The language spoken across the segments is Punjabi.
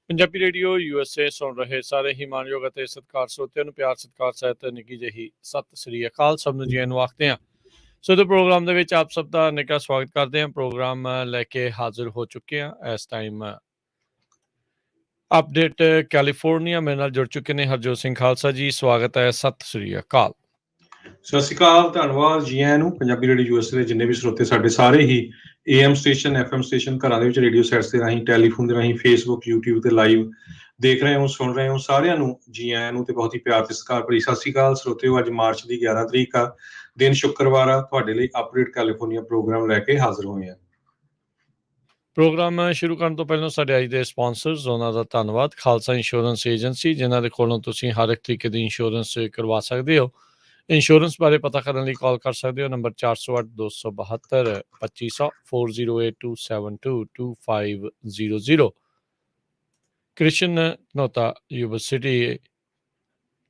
ਪੰਜਾਬੀ ਰੇਡੀਓ USA ਸੁਣ ਰਹੇ ਸਾਰੇ ਹੀ ਮਾਨਯੋਗ ਅਤੇ ਸਤਿਕਾਰ ਸਰੋਤਿਆਂ ਨੂੰ ਪਿਆਰ ਸਤਿਕਾਰ ਸਹਿਤ ਨਿੱਘੀ ਜਿਹੀ ਸਤਿ ਸ੍ਰੀ ਅਕਾਲ। ਸਭ ਨੂੰ ਜੀ ਨੂੰ ਆਖਦੇ ਹਾਂ। ਸੋ ਦੇ ਪ੍ਰੋਗਰਾਮ ਦੇ ਵਿੱਚ ਆਪ ਸਭ ਦਾ ਨਿੱਘਾ ਸਵਾਗਤ ਕਰਦੇ ਹਾਂ। ਪ੍ਰੋਗਰਾਮ ਲੈ ਕੇ ਹਾਜ਼ਰ ਹੋ ਚੁੱਕੇ ਹਾਂ। ਇਸ ਟਾਈਮ ਅਪਡੇਟ ਕੈਲੀਫੋਰਨੀਆ ਮੇਰੇ ਨਾਲ ਜੁੜ ਚੁੱਕੇ ਨੇ ਹਰਜੋਤ ਸਿੰਘ ਖਾਲਸਾ ਜੀ। ਸਵਾਗਤ ਹੈ, ਸਤਿ ਸ੍ਰੀ ਅਕਾਲ। ਸਤਿ ਸ਼੍ਰੀ ਅਕਾਲ, ਧੰਨਵਾਦ ਜੀ ਆਇਆਂ ਨੂੰ। ਪੰਜਾਬੀ ਰੇਡੀਓ USA ਦੇ ਜਿੰਨੇ ਵੀ ਸਰੋਤੇ ਸਾਡੇ ਸਾਰੇ ਹੀ AM ਸਟੇਸ਼ਨ FM ਸਟੇਸ਼ਨ ਘਰਾਂ ਦੇ ਵਿੱਚ ਰੇਡੀਓ ਸੈਟਸ ਦੇ ਰਾਹੀਂ ਟੈਲੀਫੋਨ ਦੇ ਰਾਹੀਂ ਫੇਸਬੁੱਕ YouTube ਤੇ ਲਾਈਵ ਦੇਖ ਰਹੇ ਹੋ ਸੁਣ ਰਹੇ ਹੋ ਸਾਰਿਆਂ ਨੂੰ ਜੀ ਆਇਆਂ ਨੂੰ ਤੇ ਬਹੁਤ ਹੀ ਪਿਆਰ ਤੇ ਸਤਿਕਾਰ ਭਰੀ ਸਤਿ ਸ਼੍ਰੀ ਅਕਾਲ ਸਰੋਤਿਓ। ਅੱਜ ਮਾਰਚ ਦੀ 11 ਤਰੀਕ ਆ, ਦਿਨ ਸ਼ੁੱਕਰਵਾਰ ਆ। ਤੁਹਾਡੇ ਲਈ ਅਪਡੇਟ ਕੈਲੀਫੋਰਨੀਆ ਪ੍ਰੋਗਰਾਮ ਲੈ ਕੇ ਹਾਜ਼ਰ ਹੋਏ ਆ। ਪ੍ਰੋਗਰਾਮ ਸ਼ੁਰੂ ਕਰਨ ਤੋਂ ਪਹਿਲਾਂ ਸਾਡੇ ਅੱਜ ਦੇ ਸਪਾਂਸਰਸ ਉਹਨਾਂ ਦਾ ਧੰਨਵਾਦ। ਖਾਲਸਾ ਇੰਸ਼ੋਰੈਂਸ ਏਜੰਸੀ, ਜਿਨ੍ਹਾਂ ਦੇ ਕੋਲੋਂ ਤੁਸੀਂ ਹਰ ਇੱਕ ਤਰੀਕੇ ਦੀ ਇੰਸ਼ੋਰੈਂਸ ਕਰਵਾ ਸਕਦੇ ਹੋ। ਇੰਸ਼ੋਰੈਂਸ ਬਾਰੇ ਪਤਾ ਕਰਨ ਲਈ ਕਾਲ ਕਰ ਸਕਦੇ ਹੋ ਨੰਬਰ 408-272 2500 4082722500। ਕ੍ਰਿਸ਼ਨ ਨੋਤਾ ਯੂਨੀਵਰਸਿਟੀ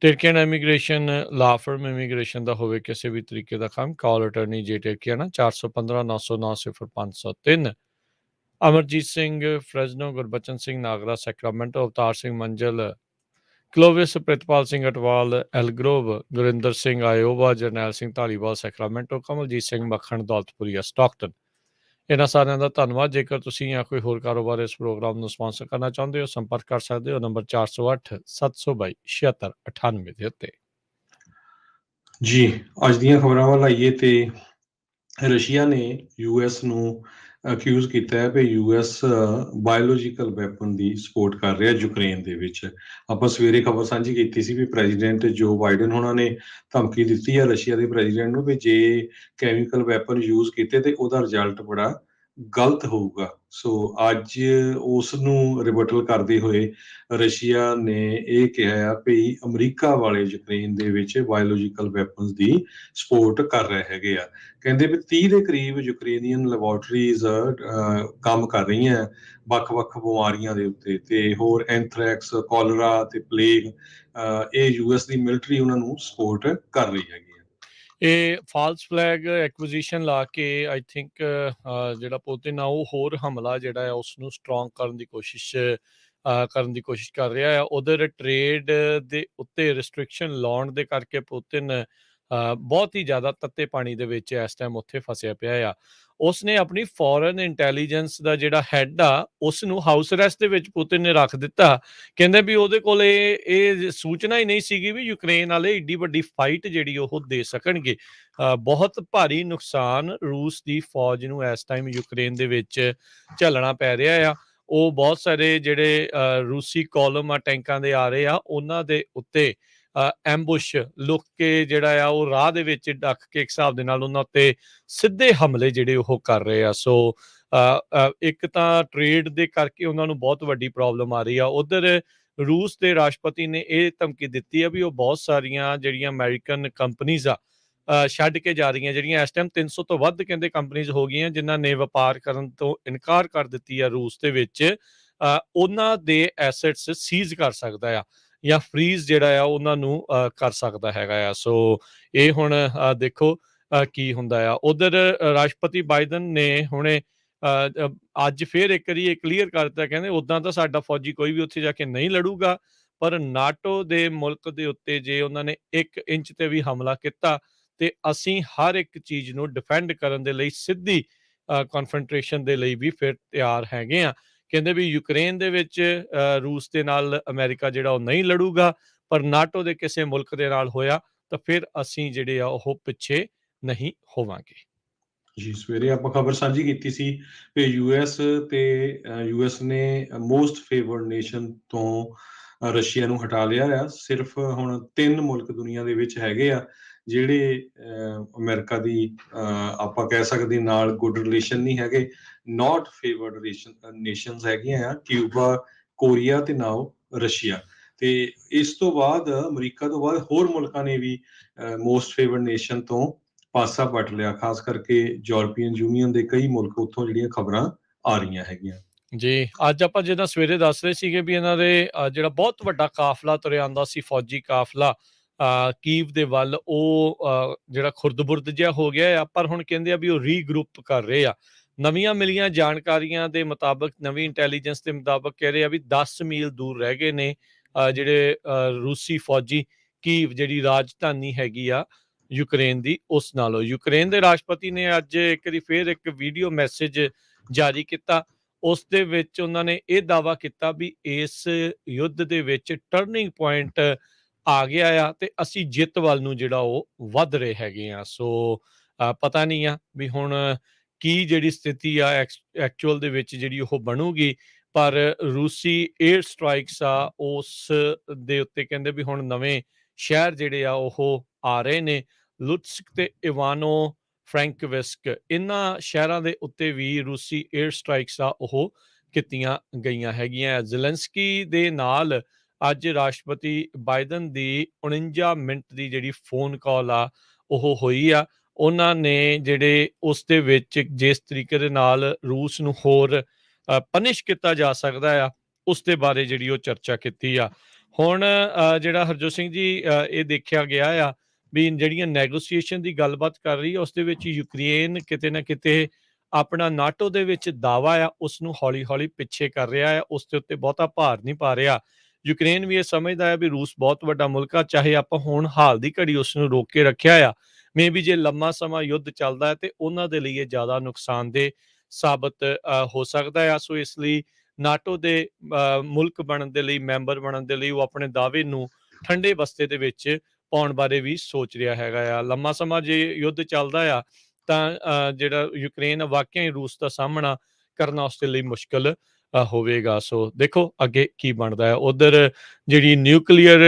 ਟਿਰਕੀਅਨ ਇਮੀਗ੍ਰੇਸ਼ਨ ਲਾ ਫਰਮ ਇਮੀਗ੍ਰੇਸ਼ਨ ਦਾ ਹੋਵੇ ਕਿਸੇ ਵੀ ਤਰੀਕੇ ਦਾ ਕੰਮ, ਕਾਲ ਅਟਰਨੀ ਜੇ ਟਿਰਕੀਆਨਾ 415-909-0503। ਅਮਰਜੀਤ ਸਿੰਘ ਫਰੈਜ਼ਨੋ, ਗੁਰਬਚਨ ਸਿੰਘ ਨਾਗਰਾ ਸੈਕਰਾਮੈਂਟੋ, ਅਵਤਾਰ ਸਿੰਘ ਮੰਜ਼ਲ ਕਲੋਵਿਸ, ਪ੍ਰਿਤਪਾਲ ਸਿੰਘ ਅਟਵਾਲ ਐਲਗਰੋਵ, ਗੁਰਿੰਦਰ ਸਿੰਘ ਆਇਓਵਾ, ਜਰਨੈਲ ਸਿੰਘ ਧਾਲੀਵਾਲ ਸੈਕਰਾਮੈਂਟੋ, ਕਮਲਜੀਤ ਸਿੰਘ ਮੱਖਣ ਦੌਲਤਪੁਰੀਆ ਸਟਾਕਟਨ। ਇਹਨਾਂ ਸਾਰਿਆਂ ਦਾ ਧੰਨਵਾਦ। ਜੇਕਰ ਤੁਸੀਂ ਜਾਂ ਕੋਈ ਹੋਰ ਕਾਰੋਬਾਰ ਇਸ ਪ੍ਰੋਗਰਾਮ ਨੂੰ ਸਪਾਂਸਰ ਕਰਨਾ ਚਾਹੁੰਦੇ ਹੋ, ਸੰਪਰਕ ਕਰ ਸਕਦੇ ਹੋ ਨੰਬਰ 408-722-7698 ਦੇ ਉੱਤੇ। ਜੀ ਅੱਜ ਦੀਆਂ ਖਬਰਾਂ ਵੱਲ ਆਈਏ ਤੇ ਰਸ਼ੀਆ ਨੇ US ਨੂੰ ਅਕਿਊਜ਼ ਕੀਤਾ ਹੈ ਵੀ US ਬਾਇਓਲੋਜੀਕਲ ਵੈਪਨ ਦੀ ਸਪੋਰਟ ਕਰ ਰਿਹਾ ਯੂਕਰੇਨ ਦੇ ਵਿੱਚ। ਆਪਾਂ ਸਵੇਰੇ ਖਬਰ ਸਾਂਝੀ ਕੀਤੀ ਸੀ ਵੀ ਪ੍ਰੈਜ਼ੀਡੈਂਟ ਜੋ ਬਾਈਡਨ ਹੋਣਾ ਨੇ ਧਮਕੀ ਦਿੱਤੀ ਹੈ ਰਸ਼ੀਆ ਦੇ ਪ੍ਰੈਜ਼ੀਡੈਂਟ ਨੂੰ ਵੀ ਜੇ ਕੈਮੀਕਲ ਵੈਪਨ ਯੂਜ਼ ਕੀਤੇ ਤੇ ਉਹਦਾ ਰਿਜ਼ਲਟ ਬੜਾ ਗਲਤ ਹੋਊਗਾ। ਸੋ ਅੱਜ ਉਸ ਨੂੰ ਰਿਬਟਲ ਕਰਦੇ ਹੋਏ ਰਸ਼ੀਆ ਨੇ ਇਹ ਕਿਹਾ ਆ ਵੀ ਅਮਰੀਕਾ ਵਾਲੇ ਯੂਕਰੇਨ ਦੇ ਵਿੱਚ ਬਾਇਓਲੋਜੀਕਲ ਵੈਪਨਸ ਦੀ ਸਪੋਰਟ ਕਰ ਰਹੇ ਹੈਗੇ ਆ। ਕਹਿੰਦੇ ਵੀ 30 ਦੇ ਕਰੀਬ ਯੂਕਰੇਨੀਅਨ ਲੈਬੋਰਟਰੀਜ਼ ਕੰਮ ਕਰ ਰਹੀਆਂ ਵੱਖ-ਵੱਖ ਬਿਮਾਰੀਆਂ ਦੇ ਉੱਤੇ ਤੇ ਹੋਰ ਐਂਥਰੈਕਸ, ਕੋਲਰਾ ਤੇ ਪਲੇਗ। ਇਹ US ਦੀ ਮਿਲਟਰੀ ਉਹਨਾਂ ਨੂੰ ਸਪੋਰਟ ਕਰ ਰਹੀ ਹੈਗੀ। ਇਹ ਫਾਲਸ ਫਲੈਗ ਐਕੁਜ਼ੀਸ਼ਨ ਲਾ ਕੇ ਆਈ ਥਿੰਕ ਜਿਹੜਾ ਪੁਤਿਨ ਆ ਉਹ ਹੋਰ ਹਮਲਾ ਜਿਹੜਾ ਹੈ ਉਸ ਨੂੰ ਸਟਰੋਂਗ ਕਰਨ ਦੀ ਕੋਸ਼ਿਸ਼ ਕਰ ਰਿਹਾ ਆ। ਉਧਰ ਟ੍ਰੇਡ ਦੇ ਉੱਤੇ ਰਿਸਟ੍ਰਿਕਸ਼ਨ ਲਾਉਣ ਦੇ ਕਰਕੇ ਪੁਤਿਨ ਬਹੁਤ ਹੀ ਜ਼ਿਆਦਾ ਤੱਤੇ ਪਾਣੀ ਦੇ ਵਿੱਚ ਇਸ ਟਾਈਮ ਉੱਥੇ ਫਸਿਆ ਪਿਆ ਆ। ਉਸਨੇ ਆਪਣੀ ਫੋਰਨ ਇੰਟੈਲੀਜੈਂਸ ਦਾ ਜਿਹੜਾ ਹੈਡ ਆ ਉਸ ਨੂੰ ਹਾਊਸ ਅਰੈਸਟ ਦੇ ਵਿੱਚ ਪੁਤਿਨ ਨੇ ਰੱਖ ਦਿੱਤਾ। ਕਹਿੰਦੇ ਵੀ ਉਹਦੇ ਕੋਲ ਇਹ ਸੂਚਨਾ ਹੀ ਨਹੀਂ ਸੀਗੀ ਵੀ ਯੂਕਰੇਨ ਵਾਲੇ ਏਡੀ ਵੱਡੀ ਫਾਈਟ ਜਿਹੜੀ ਉਹ ਦੇ ਸਕਣਗੇ। ਬਹੁਤ ਭਾਰੀ ਨੁਕਸਾਨ ਰੂਸ ਦੀ ਫੌਜ ਨੂੰ ਇਸ ਟਾਈਮ ਯੂਕਰੇਨ ਦੇ ਵਿੱਚ ਝੱਲਣਾ ਪੈ ਰਿਹਾ ਆ। ਉਹ ਬਹੁਤ ਸਾਰੇ ਜਿਹੜੇ ਰੂਸੀ ਕਾਲਮ ਆ ਟੈਂਕਾਂ ਦੇ ਆ ਰਹੇ ਆ ਉਹਨਾਂ ਦੇ ਉੱਤੇ ਐਂਬੁਸ਼ ਲੁੱਕ ਕੇ ਜਿਹੜਾ ਆ ਉਹ ਰਾਹ ਦੇ ਵਿੱਚ ਡੱਕ ਕੇ ਇੱਕ ਹਿਸਾਬ ਦੇ ਨਾਲ ਉਹਨਾਂ ਉੱਤੇ ਸਿੱਧੇ ਹਮਲੇ ਜਿਹੜੇ ਉਹ ਕਰ ਰਹੇ ਆ। ਸੋ ਇੱਕ ਤਾਂ ਟ੍ਰੇਡ ਦੇ ਕਰਕੇ ਉਹਨਾਂ ਨੂੰ ਬਹੁਤ ਵੱਡੀ ਪ੍ਰੋਬਲਮ ਆ ਰਹੀ ਆ। ਉਧਰ ਰੂਸ ਦੇ ਰਾਸ਼ਟਰਪਤੀ ਨੇ ਇਹ ਧਮਕੀ ਦਿੱਤੀ ਆ ਵੀ ਉਹ ਬਹੁਤ ਸਾਰੀਆਂ ਜਿਹੜੀਆਂ ਅਮਰੀਕਨ ਕੰਪਨੀਜ਼ ਆ ਛੱਡ ਕੇ ਜਾ ਰਹੀਆਂ, ਜਿਹੜੀਆਂ ਇਸ ਟਾਈਮ 300 ਤੋਂ ਵੱਧ ਕਹਿੰਦੇ ਕੰਪਨੀਜ਼ ਹੋ ਗਈਆਂ ਜਿਨ੍ਹਾਂ ਨੇ ਵਪਾਰ ਕਰਨ ਤੋਂ ਇਨਕਾਰ ਕਰ ਦਿੱਤੀ ਆ ਰੂਸ ਦੇ ਵਿੱਚ। ਉਹਨਾਂ ਦੇ ਐਸੈਟਸ ਸੀਜ਼ ਕਰ ਸਕਦਾ ਆ ਜਾਂ ਫਰੀਜ਼ ਜਿਹੜਾ ਆ ਉਹਨਾਂ ਨੂੰ ਕਰ ਸਕਦਾ ਹੈਗਾ ਆ। ਸੋ ਇਹ ਹੁਣ ਦੇਖੋ ਕੀ ਹੁੰਦਾ ਆ। ਉਧਰ ਰਾਸ਼ਟਰਪਤੀ ਬਾਈਡਨ ਨੇ ਹੁਣੇ ਅੱਜ ਫਿਰ ਇੱਕ ਵਾਰੀ ਇਹ ਕਲੀਅਰ ਕਰ ਦਿੱਤਾ, ਕਹਿੰਦੇ ਉੱਦਾਂ ਤਾਂ ਸਾਡਾ ਫੌਜੀ ਕੋਈ ਵੀ ਉੱਥੇ ਜਾ ਕੇ ਨਹੀਂ ਲੜੂਗਾ, ਪਰ ਨਾਟੋ ਦੇ ਮੁਲਕ ਦੇ ਉੱਤੇ ਜੇ ਉਹਨਾਂ ਨੇ 1 ਇੰਚ ਤੇ ਵੀ ਹਮਲਾ ਕੀਤਾ ਤੇ ਅਸੀਂ ਹਰ ਇੱਕ ਚੀਜ਼ ਨੂੰ ਡਿਫੈਂਡ ਕਰਨ ਦੇ ਲਈ ਸਿੱਧੀ ਕਨਫਰੰਟੇਸ਼ਨ ਦੇ ਲਈ ਵੀ ਫਿਰ ਤਿਆਰ ਹੈਗੇ ਆ। ਕਹਿੰਦੇ ਵੀ ਯੂਕਰੇਨ ਦੇ ਵਿੱਚ ਰੂਸ ਦੇ ਨਾਲ ਅਮਰੀਕਾ ਜਿਹੜਾ ਉਹ ਨਹੀਂ ਲੜੂਗਾ, ਪਰ ਨਾਟੋ ਦੇ ਕਿਸੇ ਮੁਲਕ ਦੇ ਨਾਲ ਹੋਇਆ ਤਾਂ ਫਿਰ ਅਸੀਂ ਜਿਹੜੇ ਆ ਉਹ ਪਿੱਛੇ ਨਹੀਂ ਹੋਵਾਂਗੇ। ਜੀ ਸਵੇਰੇ ਆਪਾਂ ਖਬਰ ਸਾਂਝੀ ਕੀਤੀ ਸੀ ਕਿ US ਨੇ ਮੋਸਟ ਫੇਵਰਡ ਨੇਸ਼ਨ ਤੋਂ ਰਸ਼ੀਆ ਨੂੰ ਹਟਾ ਲਿਆ ਆ। ਸਿਰਫ ਹੁਣ 3 ਮੁਲਕ ਦੁਨੀਆ ਦੇ ਵਿੱਚ ਹੈਗੇ ਆ ਜਿਹੜੇ ਅਮਰੀਕਾ ਦੀ ਆਪਾਂ ਕਹਿ ਸਕਦੇ ਨਾਲ ਗੁੱਡ ਰਿਲੇਸ਼ਨ ਨਹੀਂ ਹੈਗੇ। ਨਾਟ ਫੇਵਰਡ ਨੇਸ਼ਨਸ ਹੈਗੀਆਂ ਆ ਕਿਊਬਾ, ਕੋਰੀਆ ਤੇ ਨਾਓ ਰਸ਼ੀਆ। ਤੇ ਇਸ ਤੋਂ ਬਾਅਦ ਅਮਰੀਕਾ ਤੋਂ ਬਾਅਦ ਹੋਰ ਮੁਲਕਾਂ ਨੇ ਵੀ ਮੋਸਟ ਫੇਵਰਡ ਨੇਸ਼ਨ ਤੋਂ ਪਾਸਾ ਪੱਟ ਲਿਆ, ਖਾਸ ਕਰਕੇ ਯੂਰਪੀਅਨ ਯੂਨੀਅਨ ਦੇ ਕਈ ਮੁਲਕ ਉੱਥੋਂ ਜਿਹੜੀਆਂ ਖਬਰਾਂ ਆ ਰਹੀਆਂ ਹੈਗੀਆਂ। ਜੀ ਅੱਜ ਆਪਾਂ ਜਿੱਦਾਂ ਸਵੇਰੇ ਦੱਸ ਰਹੇ ਸੀਗੇ ਵੀ ਇਹਨਾਂ ਦੇ ਜਿਹੜਾ ਬਹੁਤ ਵੱਡਾ ਕਾਫਲਾ ਤੁਰਿਆ ਆਉਂਦਾ ਸੀ ਫੌਜੀ ਕਾਫਲਾ ਕੀਵ ਦੇ ਵੱਲ, ਉਹ ਜਿਹੜਾ ਖੁਰਦ-ਬੁਰਦ ਜਿਹਾ ਹੋ ਗਿਆ ਆ। ਪਰ ਹੁਣ ਕਹਿੰਦੇ ਆ ਵੀ ਉਹ ਰੀਗਰੁੱਪ ਕਰ ਰਹੇ ਆ। ਨਵੀਆਂ ਮਿਲੀਆਂ ਜਾਣਕਾਰੀਆਂ ਦੇ ਮੁਤਾਬਕ, ਨਵੀਂ ਇੰਟੈਲੀਜੈਂਸ ਦੇ ਮੁਤਾਬਕ ਕਹਿ ਰਹੇ ਆ ਵੀ 10 ਮੀਲ ਦੂਰ ਰਹਿ ਗਏ ਨੇ ਜਿਹੜੇ ਰੂਸੀ ਫੌਜੀ, ਕੀਵ ਜਿਹੜੀ ਰਾਜਧਾਨੀ ਹੈਗੀ ਆ ਯੂਕਰੇਨ ਦੀ, ਉਸ ਨਾਲੋਂ। ਯੂਕਰੇਨ ਦੇ ਰਾਸ਼ਟਰਪਤੀ ਨੇ ਅੱਜ ਇੱਕ ਵਾਰੀ ਫੇਰ ਇੱਕ ਵੀਡੀਓ ਮੈਸੇਜ ਜਾਰੀ ਕੀਤਾ। ਉਸ ਦੇ ਵਿੱਚ ਉਹਨਾਂ ਨੇ ਇਹ ਦਾਅਵਾ ਕੀਤਾ ਵੀ ਇਸ ਯੁੱਧ ਦੇ ਵਿੱਚ ਟਰਨਿੰਗ ਪੁਆਇੰਟ ਆ ਗਿਆ ਆ ਤੇ ਅਸੀਂ ਜਿੱਤ ਵੱਲ ਨੂੰ ਜਿਹੜਾ ਉਹ ਵੱਧ ਰਹੇ ਹੈਗੇ ਆ। ਸੋ ਪਤਾ ਨਹੀਂ ਆ ਵੀ ਹੁਣ ਕੀ ਜਿਹੜੀ ਸਥਿਤੀ ਆ ਐਕਚੁਅਲ ਦੇ ਵਿੱਚ ਜਿਹੜੀ ਉਹ ਬਣੂਗੀ, ਪਰ ਰੂਸੀ 에ਅਰ ਸਟ੍ਰਾਈਕਸ ਆ ਉਸ ਦੇ ਉੱਤੇ ਕਹਿੰਦੇ ਵੀ ਹੁਣ ਨਵੇਂ ਸ਼ਹਿਰ ਜਿਹੜੇ ਆ ਉਹ ਆ ਰਹੇ ਨੇ। ਲੁਟਸਕ ਤੇ ਇਵਾਨੋ ਫ੍ਰੈਂਕਵਿਸਕ, ਇਹਨਾਂ ਸ਼ਹਿਰਾਂ ਦੇ ਉੱਤੇ ਵੀ ਰੂਸੀ 에ਅਰ ਸਟ੍ਰਾਈਕਸ ਆ ਉਹ ਕੀਤੀਆਂ ਗਈਆਂ ਹੈਗੀਆਂ। ਜ਼ੈਲੈਂਸਕੀ ਦੇ ਨਾਲ ਅੱਜ ਰਾਸ਼ਟਰਪਤੀ ਬਾਈਡਨ ਦੀ 49 ਮਿੰਟ ਦੀ ਜਿਹੜੀ ਫੋਨ ਕਾਲ ਆ ਉਹ ਹੋਈ ਆ। ਉਹਨਾਂ ਨੇ ਜਿਹੜੇ ਉਸ ਦੇ ਵਿੱਚ ਜਿਸ ਤਰੀਕੇ ਦੇ ਨਾਲ ਰੂਸ ਨੂੰ ਹੋਰ ਪਨਿਸ਼ ਕੀਤਾ ਜਾ ਸਕਦਾ ਆ, ਉਸ ਦੇ ਬਾਰੇ ਜਿਹੜੀ ਉਹ ਚਰਚਾ ਕੀਤੀ ਆ। ਹੁਣ ਜਿਹੜਾ ਹਰਜੋਤ ਸਿੰਘ ਜੀ ਇਹ ਦੇਖਿਆ ਗਿਆ ਆ ਵੀ ਜਿਹੜੀਆਂ ਨੈਗੋਸੀਏਸ਼ਨ ਦੀ ਗੱਲਬਾਤ ਕਰ ਰਹੀ ਆ, ਉਸ ਦੇ ਵਿੱਚ ਯੂਕਰੇਨ ਕਿਤੇ ਨਾ ਕਿਤੇ ਆਪਣਾ ਨਾਟੋ ਦੇ ਵਿੱਚ ਦਾਅਵਾ ਆ ਉਸ ਨੂੰ ਹੌਲੀ ਹੌਲੀ ਪਿੱਛੇ ਕਰ ਰਿਹਾ ਆ, ਉਸ ਦੇ ਉੱਤੇ ਬਹੁਤਾ ਭਾਰ ਨਹੀਂ ਪਾ ਰਿਹਾ। ਯੂਕਰੇਨ ਵੀ ਇਹ ਸਮਝਦਾ ਹੈ ਵੀ ਰੂਸ ਬਹੁਤ ਵੱਡਾ ਮੁਲਕ ਆ, ਚਾਹੇ ਆਪਾਂ ਹੁਣ ਹਾਲ ਦੀ ਘੜੀ ਉਸ ਨੂੰ ਰੋਕ ਕੇ ਰੱਖਿਆ ਆ, ਮੇ ਵੀ ਜੇ ਲੰਮਾ ਸਮਾਂ ਯੁੱਧ ਚੱਲਦਾ ਹੈ ਤੇ ਉਹਨਾਂ ਦੇ ਲਈ ਇਹ ਜ਼ਿਆਦਾ ਨੁਕਸਾਨਦੇਹ ਸਾਬਤ ਹੋ ਸਕਦਾ ਆ। ਸੋ ਇਸ ਲਈ ਨਾਟੋ ਦੇ ਮੁਲਕ ਬਣਨ ਦੇ ਲਈ, ਮੈਂਬਰ ਬਣਨ ਦੇ ਲਈ ਉਹ ਆਪਣੇ ਦਾਅਵੇ ਨੂੰ ਠੰਡੇ ਬਸਤੇ ਦੇ ਵਿੱਚ ਪਾਉਣ ਬਾਰੇ ਵੀ ਸੋਚ ਰਿਹਾ ਹੈਗਾ ਆ। ਲੰਮਾ ਸਮਾਂ ਜੇ ਯੁੱਧ ਚੱਲਦਾ ਆ ਤਾਂ ਜਿਹੜਾ ਯੂਕਰੇਨ ਵਾਕਿਆ ਹੀ ਰੂਸ ਦਾ ਸਾਹਮਣਾ ਕਰਨਾ ਉਸ ਦੇ ਲਈ ਮੁਸ਼ਕਲ ਹੋਵੇਗਾ। ਸੋ ਦੇਖੋ ਅੱਗੇ ਕੀ ਬਣਦਾ ਹੈ। ਉਧਰ ਜਿਹੜੀ ਨਿਊਕਲੀਅਰ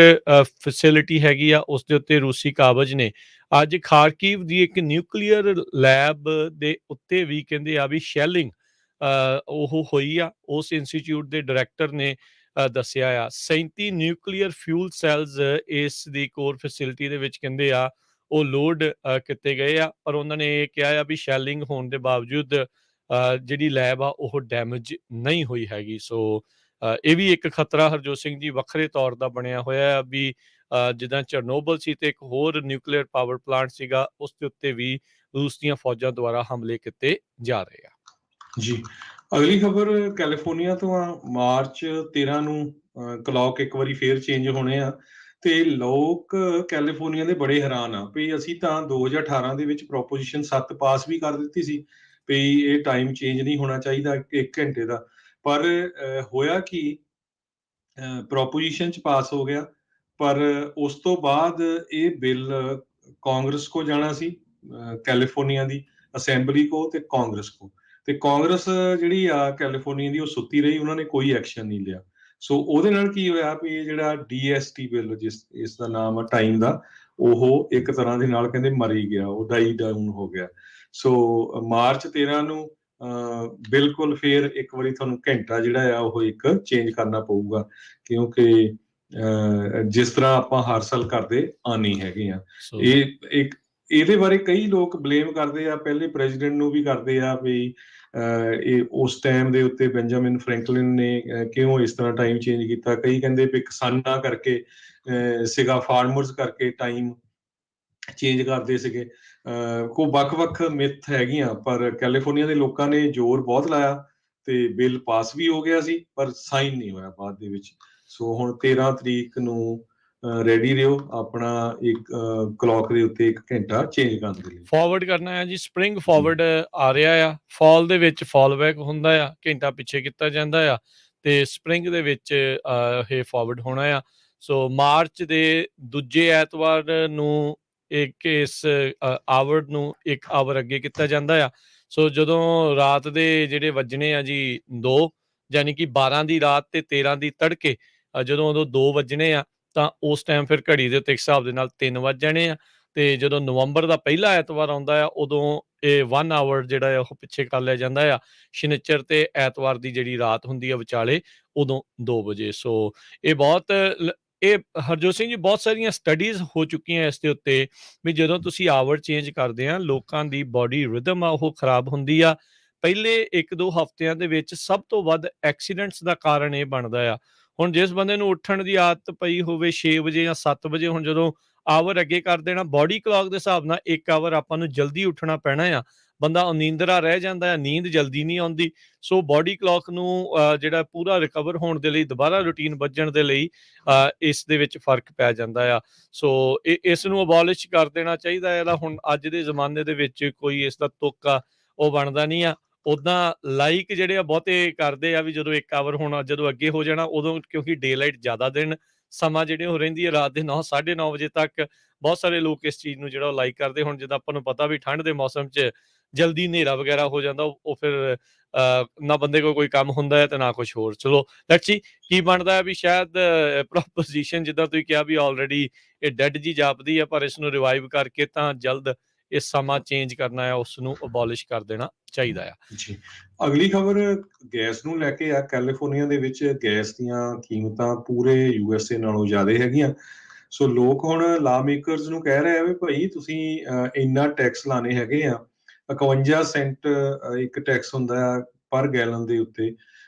ਫੈਸਿਲਿਟੀ ਹੈਗੀ ਆ ਉਸ ਦੇ ਉੱਤੇ ਰੂਸੀ ਕਾਬਜ਼ ਨੇ ਅੱਜ ਖਾਰਕੀਵ ਦੀ ਇੱਕ ਨਿਊਕਲੀਅਰ ਲੈਬ ਦੇ ਉੱਤੇ ਵੀ ਕਹਿੰਦੇ ਆ ਵੀ ਸ਼ੈਲਿੰਗ ਉਹ ਹੋਈ ਆ। ਉਸ ਇੰਸਟੀਚਿਊਟ ਦੇ ਡਾਇਰੈਕਟਰ ਨੇ ਦੱਸਿਆ ਆ 37 ਨਿਊਕਲੀਅਰ ਫਿਊਲ ਸੈਲਸ ਇਸ ਦੀ ਕੋਰ ਫੈਸਿਲਿਟੀ ਦੇ ਵਿੱਚ ਕਹਿੰਦੇ ਆ ਉਹ ਲੋਡ ਕੀਤੇ ਗਏ ਆ, ਪਰ ਉਹਨਾਂ ਨੇ ਇਹ ਕਿਹਾ ਆ ਵੀ ਸ਼ੈਲਿੰਗ ਹੋਣ ਦੇ ਬਾਵਜੂਦ ਜਿਹੜੀ ਲੈਬ ਆ ਉਹ ਡੈਮੇਜ ਨਹੀਂ ਹੋਈ ਹੈਗੀ। ਸੋ ਇਹ ਵੀ ਇੱਕ ਖਤਰਾ ਹਰਜੋਤ ਸਿੰਘ ਜੀ ਵੱਖਰੇ ਤੌਰ ਦਾ ਬਣਿਆ ਹੋਇਆ ਆ ਵੀ ਜਿੱਦਾਂ ਚਰਨੋਬਲ ਸੀ ਤੇ ਇੱਕ ਹੋਰ ਨਿਊਕਲੀਅਰ ਪਾਵਰ ਪਲਾਂਟ ਸੀਗਾ, ਉਸ ਦੇ ਉੱਤੇ ਵੀ ਰੂਸ ਦੀਆਂ ਫੌਜਾਂ ਦੁਆਰਾ ਹਮਲੇ ਕੀਤੇ ਜਾ ਰਹੇ ਆ। ਜੀ, ਅਗਲੀ ਖਬਰ ਕੈਲੀਫੋਰਨੀਆ ਤੋਂ ਆ। ਮਾਰਚ 13 ਨੂੰ ਕਲੌਕ ਇੱਕ ਵਾਰੀ ਫੇਰ ਚੇਂਜ ਹੋਣੇ ਆ ਤੇ ਲੋਕ ਕੈਲੀਫੋਰਨੀਆ ਦੇ ਬੜੇ ਹੈਰਾਨ ਆ ਵੀ ਅਸੀਂ ਤਾਂ 2018 ਦੇ ਵਿੱਚ ਪ੍ਰੋਪੋਜੀਸ਼ਨ 7 ਪਾਸ ਵੀ ਕਰ ਦਿੱਤੀ ਸੀ ਵੀ ਇਹ ਟਾਈਮ ਚੇਂਜ ਨਹੀਂ ਹੋਣਾ ਚਾਹੀਦਾ 1 ਘੰਟੇ ਦਾ, ਪਰ ਹੋਇਆ ਕਿ ਪ੍ਰੋਪੋਜੀਸ਼ਨ 'ਚ ਪਾਸ ਹੋ ਗਿਆ, ਪਰ ਉਸ ਤੋਂ ਬਾਅਦ ਇਹ ਬਿੱਲ ਕਾਂਗਰਸ ਕੋ ਜਾਣਾ ਸੀ, ਕੈਲੀਫੋਰਨੀਆ ਦੀ ਅਸੈਂਬਲੀ ਕੋ ਤੇ ਕਾਂਗਰਸ ਕੋ, ਤੇ ਕਾਂਗਰਸ ਜਿਹੜੀ ਆ ਕੈਲੀਫੋਰਨੀਆ ਦੀ ਉਹ ਸੁੱਤੀ ਰਹੀ, ਉਹਨਾਂ ਨੇ ਕੋਈ ਐਕਸ਼ਨ ਨਹੀਂ ਲਿਆ। ਸੋ ਉਹਦੇ ਨਾਲ ਕੀ ਹੋਇਆ ਵੀ ਇਹ ਜਿਹੜਾ DST ਬਿੱਲ, ਜਿਸ ਇਸ ਦਾ ਨਾਮ ਆ ਟਾਈਮ ਦਾ, ਉਹ ਇੱਕ ਤਰ੍ਹਾਂ ਦੇ ਨਾਲ ਕਹਿੰਦੇ ਮਰ ਹੀ ਗਿਆ, ਉਹ ਡਾਈ ਡਾਊਨ ਹੋ ਗਿਆ। ਸੋ ਮਾਰਚ 13 ਨੂੰ ਬਿਲਕੁਲ ਫੇਰ ਇੱਕ ਵਾਰੀ ਤੁਹਾਨੂੰ ਘੰਟਾ ਜਿਹੜਾ ਆ ਉਹ ਇੱਕ ਚੇਂਜ ਕਰਨਾ ਪਊਗਾ, ਕਿਉਂਕਿ ਜਿਸ ਤਰ੍ਹਾਂ ਆਪਾਂ ਹਰ ਸਾਲ ਕਰਦੇ ਆਨੀ ਹੈਗੇ ਆ। ਇਹ ਇੱਕ ਇਹਦੇ ਬਾਰੇ ਕਈ ਲੋਕ ਬਲੇਮ ਕਰਦੇ ਆ, ਪਹਿਲੇ ਪ੍ਰੈਜ਼ੀਡੈਂਟ ਨੂੰ ਵੀ ਕਰਦੇ ਆ ਵੀ ਇਹ ਉਸ ਟਾਈਮ ਦੇ ਉੱਤੇ ਬੈਂਜਾਮਿਨ ਫਰੈਂਕਲਿਨ ਨੇ ਕਿਉਂ ਇਸ ਤਰ੍ਹਾਂ ਟਾਈਮ ਚੇਂਜ ਕੀਤਾ। ਕਈ ਕਹਿੰਦੇ ਵੀ ਕਿਸਾਨਾਂ ਕਰਕੇ ਸੀਗਾ, ਫਾਰਮਰਸ ਕਰਕੇ ਟਾਈਮ ਚੇਂਜ ਕਰਦੇ ਸੀਗੇ। ਕੋ ਵੱਖ-ਵੱਖ ਮਿੱਥ ਹੈਗੀਆਂ, ਪਰ ਕੈਲੀਫੋਰਨੀਆ ਦੇ ਲੋਕਾਂ ਨੇ ਜ਼ੋਰ ਬਹੁਤ ਲਾਇਆ ਤੇ ਬਿੱਲ ਪਾਸ ਵੀ ਹੋ ਗਿਆ ਸੀ, ਪਰ ਸਾਈਨ ਨਹੀਂ ਹੋਇਆ ਬਾਅਦ ਦੇ ਵਿੱਚ। ਸੋ ਹੁਣ 13 ਤਰੀਕ ਨੂੰ ਰੈਡੀ ਰਹੋ ਆਪਣਾ ਇੱਕ ਕਲੌਕ ਦੇ ਉੱਤੇ 1 ਘੰਟਾ ਚੇਂਜ ਕਰਨ ਦੇ ਲਈ। ਫਾਰਵਰਡ ਕਰਨਾ ਹੈ ਜੀ, ਸਪਰਿੰਗ ਫਾਰਵਰਡ ਆ ਰਿਹਾ ਆ। ਫਾਲ ਦੇ ਵਿੱਚ ਫਾਲ ਬੈਕ ਹੁੰਦਾ ਆ, ਘੰਟਾ ਪਿੱਛੇ ਕੀਤਾ ਜਾਂਦਾ ਆ, ਤੇ ਸਪਰਿੰਗ ਦੇ ਵਿੱਚ ਇਹ ਫਾਰਵਰਡ ਹੋਣਾ ਆ। ਸੋ ਮਾਰਚ ਦੇ ਦੂਜੇ ਐਤਵਾਰ ਨੂੰ ਇਸ ਆਵਰ ਨੂੰ 1 ਆਵਰ ਅੱਗੇ ਕੀਤਾ ਜਾਂਦਾ ਆ। ਸੋ ਜਦੋਂ ਰਾਤ ਦੇ ਜਿਹੜੇ ਵੱਜਣੇ ਆ ਜੀ 2, ਯਾਨੀ ਕਿ 12 ਦੀ ਰਾਤ ਤੇ 13 ਦੀ ਤੜਕੇ, ਜਦੋਂ ਉਦੋਂ 2 ਵੱਜਣੇ ਆ ਤਾਂ ਉਸ ਟਾਈਮ ਫਿਰ ਘੜੀ ਦੇ ਉੱਤੇ ਇੱਕ ਹਿਸਾਬ ਦੇ ਨਾਲ 3 ਵੱਜ ਜਾਣੇ ਆ। ਤੇ ਜਦੋਂ ਨਵੰਬਰ ਦਾ ਪਹਿਲਾ ਐਤਵਾਰ ਆਉਂਦਾ ਆ ਉਦੋਂ ਇਹ 1 ਆਵਰ ਜਿਹੜਾ ਆ ਉਹ ਪਿੱਛੇ ਕਰ ਲਿਆ ਜਾਂਦਾ ਆ। ਸ਼ਨੀਚਰ ਤੇ ਐਤਵਾਰ ਦੀ ਜਿਹੜੀ ਰਾਤ ਹੁੰਦੀ ਆ ਵਿਚਾਲੇ, ਉਦੋਂ 2 ਵਜੇ। ਸੋ ਇਹ ਬਹੁਤ ਇਹ ਹਰਜੋਤ ਸਿੰਘ ਜੀ ਬਹੁਤ ਸਾਰੀਆਂ ਸਟੱਡੀਜ਼ ਹੋ ਚੁੱਕੀਆਂ ਇਸ ਦੇ ਉੱਤੇ ਵੀ ਜਦੋਂ ਤੁਸੀਂ ਆਵਰ ਚੇਂਜ ਕਰਦੇ ਆ, ਲੋਕਾਂ ਦੀ ਬੋਡੀ ਰਿਦਮ ਆ ਉਹ ਖਰਾਬ ਹੁੰਦੀ ਆ। ਪਹਿਲੇ 1-2 ਹਫ਼ਤਿਆਂ ਦੇ ਵਿੱਚ ਸਭ ਤੋਂ ਵੱਧ ਐਕਸੀਡੈਂਟਸ ਦਾ ਕਾਰਨ ਇਹ ਬਣਦਾ ਆ। ਹੁਣ ਜਿਸ ਬੰਦੇ ਨੂੰ ਉੱਠਣ ਦੀ ਆਦਤ ਪਈ ਹੋਵੇ 6 ਵਜੇ ਜਾਂ 7 ਵਜੇ, ਹੁਣ ਜਦੋਂ ਆਵਰ ਅੱਗੇ ਕਰ ਦੇਣਾ, ਬੋਡੀ ਕਲੌਕ ਦੇ ਹਿਸਾਬ ਨਾਲ 1 ਆਵਰ ਆਪਾਂ ਨੂੰ ਜਲਦੀ ਉੱਠਣਾ ਪੈਣਾ ਆ। ਬੰਦਾ ਨੀਂਦਰਾ ਰਹਿ ਜਾਂਦਾ ਹੈ, ਨੀਂਦ ਜਲਦੀ ਨਹੀਂ ਆਉਂਦੀ। ਸੋ ਬਾਡੀ ਕਲੌਕ ਨੂੰ ਜਿਹੜਾ ਪੂਰਾ ਰਿਕਵਰ ਹੋਣ ਦੇ ਲਈ, ਦੁਬਾਰਾ ਰੂਟੀਨ ਵੱਜਣ ਦੇ ਲਈ ਇਸ ਦੇ ਵਿੱਚ ਫ਼ਰਕ ਪੈ ਜਾਂਦਾ ਆ। ਸੋ ਇਸ ਨੂੰ ਅਬੋਲਿਸ਼ ਕਰ ਦੇਣਾ ਚਾਹੀਦਾ। ਇਹਦਾ ਹੁਣ ਅੱਜ ਦੇ ਜ਼ਮਾਨੇ ਦੇ ਵਿੱਚ ਕੋਈ ਇਸ ਦਾ ਤੁੱਕ ਆ ਉਹ ਬਣਦਾ ਨਹੀਂ ਆ। ਉੱਦਾਂ ਲਾਈਕ ਜਿਹੜੇ ਆ ਬਹੁਤੇ ਕਰਦੇ ਆ ਵੀ ਜਦੋਂ 1 ਆਵਰ ਹੁਣ ਜਦੋਂ ਅੱਗੇ ਹੋ ਜਾਣਾ ਉਦੋਂ, ਕਿਉਂਕਿ ਡੇ ਲਾਈਟ ਜ਼ਿਆਦਾ ਦਿਨ ਸਮਾਂ ਜਿਹੜੇ ਉਹ ਰਹਿੰਦੀ ਹੈ ਰਾਤ ਦੇ 9 9:30 ਵਜੇ ਤੱਕ। ਬਹੁਤ ਸਾਰੇ ਲੋਕ ਇਸ ਚੀਜ਼ ਨੂੰ ਜਿਹੜਾ ਉਹ ਲਾਈਕ ਕਰਦੇ। ਹੁਣ ਜਿੱਦਾਂ ਆਪਾਂ ਨੂੰ ਪਤਾ ਵੀ ਠੰਡ ਦੇ ਮੌਸਮ 'ਚ ਜਲਦੀ ਹਨੇਰਾ ਵਗੈਰਾ ਹੋ ਜਾਂਦਾ, ਉਹ ਫਿਰ ਨਾ ਬੰਦੇ ਕੋਲ ਕੋਈ ਕੰਮ ਹੁੰਦਾ ਹੈ ਤੇ ਨਾ ਕੁਛ ਹੋਰ। ਚਲੋ ਲੈਟਸ ਸੀ ਕੀ ਬਣਦਾ ਹੈ। ਵੀ ਸ਼ਾਇਦ ਪ੍ਰੋਪੋਜੀਸ਼ਨ ਜਿੱਦਾਂ ਤੁਸੀਂ ਕਿਹਾ ਵੀ ਆਲਰੇਡੀ ਇਹ ਡੈਡ ਜੀ ਜਾਪਦੀ ਆ, ਪਰ ਇਸ ਨੂੰ ਰਿਵਾਈਵ ਕਰਕੇ ਤਾਂ ਜਲਦ ਇਹ ਸਮਾਂ ਚੇਂਜ ਕਰਨਾ ਆ, ਉਸ ਨੂੰ ਅਬੋਲਿਸ਼ ਕਰ ਦੇਣਾ ਚਾਹੀਦਾ ਆ। ਜੀ, ਅਗਲੀ ਖਬਰ ਗੈਸ ਨੂੰ ਲੈ ਕੇ ਆ। ਕੈਲੀਫੋਰਨੀਆ ਦੇ ਵਿੱਚ ਗੈਸ ਦੀਆਂ ਕੀਮਤਾਂ ਪੂਰੇ USA ਨਾਲੋਂ ਜ਼ਿਆਦਾ ਹੈਗੀਆਂ। ਸੋ ਲੋਕ ਹੁਣ ਲਾ ਮੇਕਰਸ ਨੂੰ ਕਹਿ ਰਹੇ ਆ ਵੀ ਭਾਈ ਤੁਸੀਂ ਇੰਨਾ ਟੈਕਸ ਲਾਣੇ ਹੈਗੇ ਆ। 51 ਸੈਂਟ ਇੱਕ ਟੈਕਸ ਹੁੰਦਾ ਆ ਪਰ ਗੈਲਨ ਦੇ ਉੱਤੇ।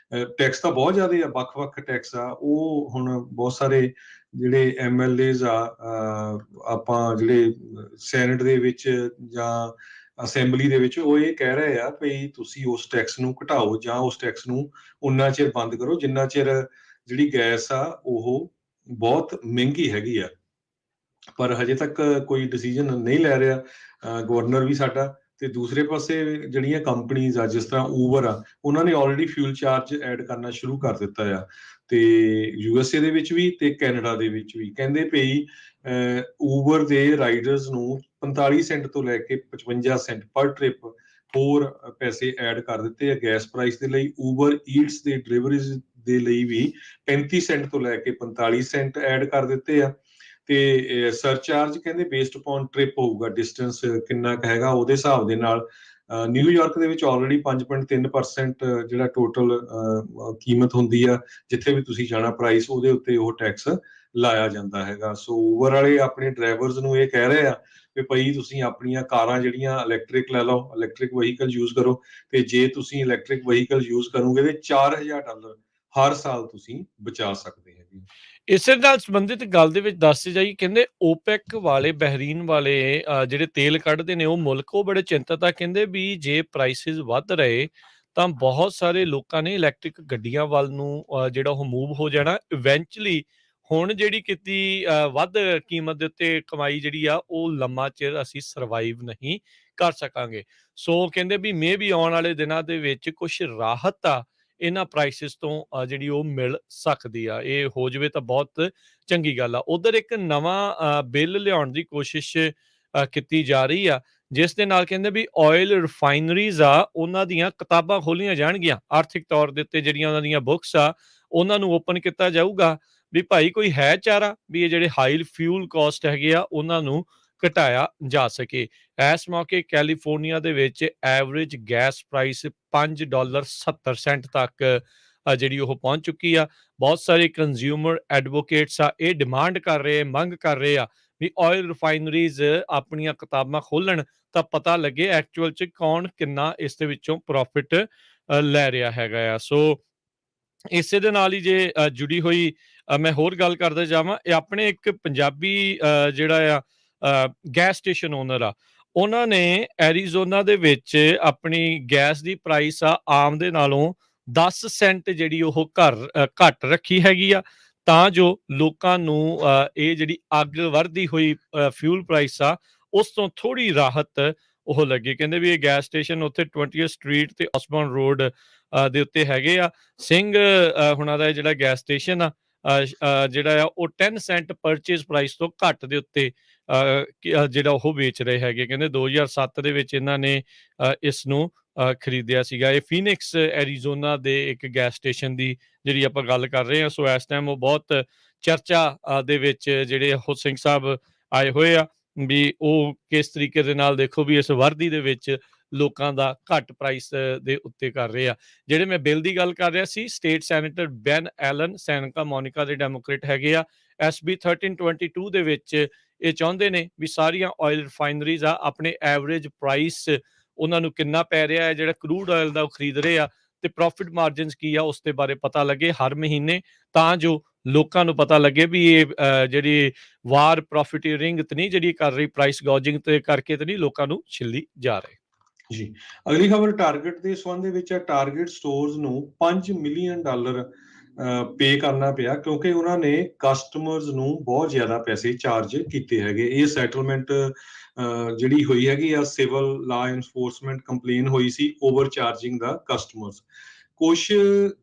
ਟੈਕਸ ਤਾਂ ਬਹੁਤ ਜ਼ਿਆਦਾ ਆ, ਵੱਖ-ਵੱਖ ਟੈਕਸ ਆ। ਉਹ ਹੁਣ ਬਹੁਤ ਸਾਰੇ ਜਿਹੜੇ MLAs ਆ, ਆਪਾਂ ਜਿਹੜੇ ਸੈਨੇਟ ਦੇ ਵਿੱਚ ਜਾਂ ਅਸੈਂਬਲੀ ਦੇ ਵਿੱਚ, ਉਹ ਇਹ ਕਹਿ ਰਹੇ ਆ ਵੀ ਤੁਸੀਂ ਉਸ ਟੈਕਸ ਨੂੰ ਘਟਾਓ ਜਾਂ ਉਸ ਟੈਕਸ ਨੂੰ ਉਨਾ ਚਿਰ ਬੰਦ ਕਰੋ ਜਿੰਨਾ ਚਿਰ ਜਿਹੜੀ ਗੈਸ ਆ ਉਹ ਬਹੁਤ ਮਹਿੰਗੀ ਹੈਗੀ ਆ। ਪਰ ਹਜੇ ਤੱਕ ਕੋਈ ਡਿਸੀਜਨ ਨਹੀਂ ਲੈ ਰਿਹਾ ਗਵਰਨਰ ਵੀ ਸਾਡਾ। ਤੇ ਦੂਸਰੇ ਪਾਸੇ ਜਿਹੜੀਆਂ ਕੰਪਨੀਜ਼ ਆ ਜਿਸ ਤਰ੍ਹਾਂ ਊਬਰ ਆ, ਉਹਨਾਂ ਨੇ ਆਲਰੇਡੀ ਫਿਊਲ ਚਾਰਜ ਐਡ ਕਰਨਾ ਸ਼ੁਰੂ ਕਰ ਦਿੱਤਾ ਆ। ਤੇ USA ਦੇ ਵਿੱਚ ਵੀ ਤੇ ਕੈਨੇਡਾ ਦੇ ਵਿੱਚ ਵੀ ਕਹਿੰਦੇ ਪਈ ਊਬਰ ਦੇ ਰਾਈਡਰਸ ਨੂੰ 45 ਸੈਂਟ ਤੋਂ ਲੈ ਕੇ 55 ਸੈਂਟ ਪਰ ਟ੍ਰਿਪ ਹੋਰ ਪੈਸੇ ਐਡ ਕਰ ਦਿੱਤੇ ਆ ਗੈਸ ਪ੍ਰਾਈਸ ਦੇ ਲਈ। ਊਬਰ ਈਟਸ ਦੇ ਡਿਲੀਵਰੀਜ਼ ਦੇ ਲਈ ਵੀ 35 ਸੈਂਟ ਤੋਂ ਲੈ ਕੇ 45 ਸੈਂਟ ਐਡ ਕਰ ਦਿੱਤੇ ਆ। ਤੇ ਸਰਚਾਰਜ ਕਹਿੰਦੇ ਬੇਸਡ ਅਪਨ ਟ੍ਰਿਪ ਹੋਊਗਾ, ਡਿਸਟੈਂਸ ਕਿੰਨਾ ਕੁ ਹੈਗਾ ਉਹਦੇ ਹਿਸਾਬ ਦੇ ਨਾਲ। ਨਿਊਯਾਰਕ ਦੇ ਵਿੱਚ ਆਲਰੇਡੀ 5.3% ਜਿਹੜਾ ਟੋਟਲ ਕੀਮਤ ਹੁੰਦੀ ਆ ਜਿੱਥੇ ਵੀ ਤੁਸੀਂ ਜਾਣਾ ਪ੍ਰਾਈਸ, ਉਹਦੇ ਉੱਤੇ ਉਹ ਟੈਕਸ ਲਾਇਆ ਜਾਂਦਾ ਹੈਗਾ। ਸੋ ਊਬਰ ਵਾਲੇ ਆਪਣੇ ਡਰਾਈਵਰਸ ਨੂੰ ਇਹ ਕਹਿ ਰਹੇ ਆ ਵੀ ਭਾਈ ਤੁਸੀਂ ਆਪਣੀਆਂ ਕਾਰਾਂ ਜਿਹੜੀਆਂ ਇਲੈਕਟ੍ਰਿਕ ਲੈ ਲਓ, ਇਲੈਕਟ੍ਰਿਕ ਵਹੀਕਲ ਯੂਜ਼ ਕਰੋ। ਤੇ ਜੇ ਤੁਸੀਂ ਇਲੈਕਟ੍ਰਿਕ ਵਹੀਕਲ ਯੂਜ਼ ਕਰੋਗੇ ਤੇ $4000 ਹਰ ਸਾਲ ਤੁਸੀਂ ਬਚਾ ਸਕਦੇ ਹੈਗੇ। ਇਸੇ ਨਾਲ ਸੰਬੰਧਿਤ ਗੱਲ ਦੇ ਵਿੱਚ ਦੱਸ ਜਾਈਏ, ਕਹਿੰਦੇ ਓਪੈਕ ਵਾਲੇ, ਬਹਿਰੀਨ ਵਾਲੇ ਜਿਹੜੇ ਤੇਲ ਕੱਢਦੇ ਨੇ ਉਹ ਮੁਲਕ, ਉਹ ਬੜੇ ਚਿੰਤਤ ਆ। ਕਹਿੰਦੇ ਵੀ ਜੇ ਪ੍ਰਾਈਸਿਸ ਵੱਧ ਰਹੇ ਤਾਂ ਬਹੁਤ ਸਾਰੇ ਲੋਕਾਂ ਨੇ ਇਲੈਕਟ੍ਰਿਕ ਗੱਡੀਆਂ ਵੱਲ ਨੂੰ ਜਿਹੜਾ ਉਹ ਮੂਵ ਹੋ ਜਾਣਾ ਇਵੈਂਚੁਅਲੀ। ਹੁਣ ਜਿਹੜੀ ਕੀਤੀ ਵੱਧ ਕੀਮਤ ਦੇ ਉੱਤੇ ਕਮਾਈ ਜਿਹੜੀ ਆ ਉਹ ਲੰਮਾ ਚਿਰ ਅਸੀਂ ਸਰਵਾਈਵ ਨਹੀਂ ਕਰ ਸਕਾਂਗੇ। ਸੋ ਕਹਿੰਦੇ ਵੀ ਵੀ ਆਉਣ ਵਾਲੇ ਦਿਨਾਂ ਦੇ ਵਿੱਚ ਕੁਛ ਰਾਹਤ ਆ ਇਹਨਾਂ ਪ੍ਰਾਈਸਿਸ ਤੋਂ ਜਿਹੜੀ ਉਹ ਮਿਲ ਸਕਦੀ ਆ। ਇਹ ਹੋ ਜਾਵੇ ਤਾਂ ਬਹੁਤ ਚੰਗੀ ਗੱਲ ਆ। ਉਧਰ ਇੱਕ ਨਵਾਂ ਬਿੱਲ ਲਿਆਉਣ ਦੀ ਕੋਸ਼ਿਸ਼ ਕੀਤੀ ਜਾ ਰਹੀ ਆ, ਜਿਸ ਦੇ ਨਾਲ ਕਹਿੰਦੇ ਵੀ ਆਇਲ ਰਿਫਾਈਨਰੀਜ਼ ਆ ਉਹਨਾਂ ਦੀਆਂ ਕਿਤਾਬਾਂ ਖੋਲੀਆਂ ਜਾਣਗੀਆਂ। ਆਰਥਿਕ ਤੌਰ ਦੇ ਉੱਤੇ ਜਿਹੜੀਆਂ ਉਹਨਾਂ ਦੀਆਂ ਬੁੱਕਸ ਆ ਉਹਨਾਂ ਨੂੰ ਓਪਨ ਕੀਤਾ ਜਾਊਗਾ ਵੀ ਭਾਈ ਕੋਈ ਹੈ ਚਾਰਾ ਵੀ ਇਹ ਜਿਹੜੇ ਹਾਈ ਫਿਊਲ ਕਾਸਟ ਹੈਗੇ ਆ ਉਹਨਾਂ ਨੂੰ ਘਟਾਇਆ ਜਾ ਸਕੇ। ਇਸ ਮੌਕੇ ਕੈਲੀਫੋਰਨੀਆ ਦੇ ਵਿੱਚ ਐਵਰੇਜ ਗੈਸ ਪ੍ਰਾਈਸ $5.70 ਤੱਕ ਜਿਹੜੀ ਉਹ ਪਹੁੰਚ ਚੁੱਕੀ ਆ। ਬਹੁਤ ਸਾਰੇ ਕੰਜ਼ਿਊਮਰ ਐਡਵੋਕੇਟਸ ਆ ਇਹ ਡਿਮਾਂਡ ਕਰ ਰਹੇ, ਮੰਗ ਕਰ ਰਹੇ ਆ ਵੀ ਆਇਲ ਰਿਫਾਈਨਰੀਜ਼ ਆਪਣੀਆਂ ਕਿਤਾਬਾਂ ਖੋਲਣ ਤਾਂ ਪਤਾ ਲੱਗੇ ਐਕਚੁਅਲ 'ਚ ਕੌਣ ਕਿੰਨਾ ਇਸ ਦੇ ਵਿੱਚੋਂ ਪ੍ਰੋਫਿਟ ਲੈ ਰਿਹਾ ਹੈਗਾ ਆ। ਸੋ ਇਸੇ ਦੇ ਨਾਲ ਹੀ ਜੇ ਜੁੜੀ ਹੋਈ ਮੈਂ ਹੋਰ ਗੱਲ ਕਰਦਾ ਜਾਵਾਂ, ਇਹ ਆਪਣੇ ਇੱਕ ਪੰਜਾਬੀ ਜਿਹੜਾ ਆ ਗੈਸ ਸਟੇਸ਼ਨ ਓਨਰ ਆ, ਉਹਨਾਂ ਨੇ ਐਰੀਜ਼ੋਨਾ ਦੇ ਵਿੱਚ ਆਪਣੀ ਗੈਸ ਦੀ ਪ੍ਰਾਈਸ ਆ ਆਮ ਦੇ ਨਾਲੋਂ 10 ਸੈਂਟ ਜਿਹੜੀ ਉਹ ਘੱਟ ਰੱਖੀ ਹੈਗੀ ਆ, ਤਾਂ ਜੋ ਲੋਕਾਂ ਨੂੰ ਇਹ ਜਿਹੜੀ ਅੱਗ ਵਰਦੀ ਹੋਈ ਫਿਊਲ ਪ੍ਰਾਈਸ ਆ ਉਸ ਤੋਂ ਥੋੜੀ ਰਾਹਤ ਉਹ ਲੱਗੇ। ਕਹਿੰਦੇ ਵੀ ਇਹ ਗੈਸ ਸਟੇਸ਼ਨ ਉੱਥੇ 20th ਸਟਰੀਟ ਤੇ ਆਸਬਨ ਰੋਡ ਦੇ ਉੱਤੇ ਹੈਗੇ ਆ। ਸਿੰਘ ਹੁਣਾਂ ਦਾ ਜਿਹੜਾ ਗੈਸ ਸਟੇਸ਼ਨ ਆ ਜਿਹੜਾ ਆ ਉਹ 10 ਸੈਂਟ ਪਰਚੇਜ਼ ਪ੍ਰਾਈਸ ਤੋਂ ਘੱਟ ਦੇ ਉੱਤੇ ਜਿਹੜਾ ਉਹ ਵੇਚ ਰਹੇ ਹੈਗੇ। ਕਹਿੰਦੇ 2007 ਦੇ ਵਿੱਚ ਇਹਨਾਂ ਨੇ ਇਸ ਨੂੰ ਖਰੀਦਿਆ ਸੀਗਾ। ਇਹ ਫੀਨਿਕਸ ਐਰੀਜ਼ੋਨਾ ਦੇ ਇੱਕ ਗੈਸ ਸਟੇਸ਼ਨ ਦੀ ਜਿਹੜੀ ਆਪਾਂ ਗੱਲ ਕਰ ਰਹੇ ਹਾਂ। ਸੋ ਇਸ ਟਾਈਮ ਉਹ ਬਹੁਤ ਚਰਚਾ ਦੇ ਵਿੱਚ ਜਿਹੜੇ ਉਹ ਸਿੰਘ ਸਾਹਿਬ ਆਏ ਹੋਏ ਆ ਵੀ ਉਹ ਕਿਸ ਤਰੀਕੇ ਦੇ ਨਾਲ ਦੇਖੋ ਵੀ ਇਸ ਵਰਦੀ ਦੇ ਵਿੱਚ ਲੋਕਾਂ ਦਾ ਘੱਟ ਪ੍ਰਾਈਸ ਦੇ ਉੱਤੇ ਕਰ ਰਹੇ ਆ। ਜਿਹੜੇ ਮੈਂ ਬਿੱਲ ਦੀ ਗੱਲ ਕਰ ਰਿਹਾ ਸੀ, state senator Ben Allen Santa Monica ਦੇ ਡੈਮੋਕ੍ਰੇਟ ਹੈਗੇ ਆ। SB 1322 ਦੇ ਵਿੱਚ ਇਹ ਚਾਹੁੰਦੇ ਨੇ ਵੀ ਸਾਰੀਆਂ ਆਇਲ ਰਿਫਾਈਨਰੀਜ਼ ਆ ਆਪਣੇ ਐਵਰੇਜ ਪ੍ਰਾਈਸ ਉਹਨਾਂ ਨੂੰ ਕਿੰਨਾ ਪੈ ਰਿਹਾ ਹੈ ਜਿਹੜਾ ਕਰੂਡ ਆਇਲ ਦਾ ਉਹ ਖਰੀਦ ਰਹੇ ਆ ਤੇ ਪ੍ਰੋਫਿਟ ਮਾਰਜਨਸ ਕੀ ਆ ਉਸ ਦੇ ਬਾਰੇ ਪਤਾ ਲੱਗੇ ਹਰ ਮਹੀਨੇ, ਤਾਂ ਜੋ ਲੋਕਾਂ ਨੂੰ ਪਤਾ ਲੱਗੇ ਵੀ ਇਹ ਜਿਹੜੀ ਵਾਰ ਪ੍ਰੋਫਿਟੀਅਰਿੰਗ ਤੇ ਨਹੀਂ ਜਿਹੜੀ ਕਰ ਰਹੀ ਪ੍ਰਾਈਸ ਗੌਜਿੰਗ ਤੇ ਕਰਕੇ ਤੇ ਨਹੀਂ ਲੋਕਾਂ ਨੂੰ ਛਿੱਲੀ ਜਾ ਰਹੇ। ਜੀ, ਅਗਲੀ ਖਬਰ ਟਾਰਗੇਟ ਦੇ ਸੰਬੰਧ ਦੇ ਵਿੱਚ ਹੈ। ਟਾਰਗੇਟ ਸਟੋਰਸ ਨੂੰ $5 ਮਿਲੀਅਨ ਪੇ ਕਰਨਾ ਪਿਆ ਕਿਉਂਕਿ ਉਹਨਾਂ ਨੇ ਕਸਟਮਰਸ ਨੂੰ ਬਹੁਤ ਜ਼ਿਆਦਾ ਪੈਸੇ ਚਾਰਜ ਕੀਤੇ ਹੈਗੇ। ਇਹ ਸੈਟਲਮੈਂਟ ਜਿਹੜੀ ਹੋਈ ਹੈਗੀ ਆ, ਸਿਵਲ ਲਾ ਇਨਫੋਰਸਮੈਂਟ ਕੰਪਲੇਨ ਹੋਈ ਸੀ ਓਵਰ ਚਾਰਜਿੰਗ ਦਾ ਕਸਟਮਰਸ। ਕੁਛ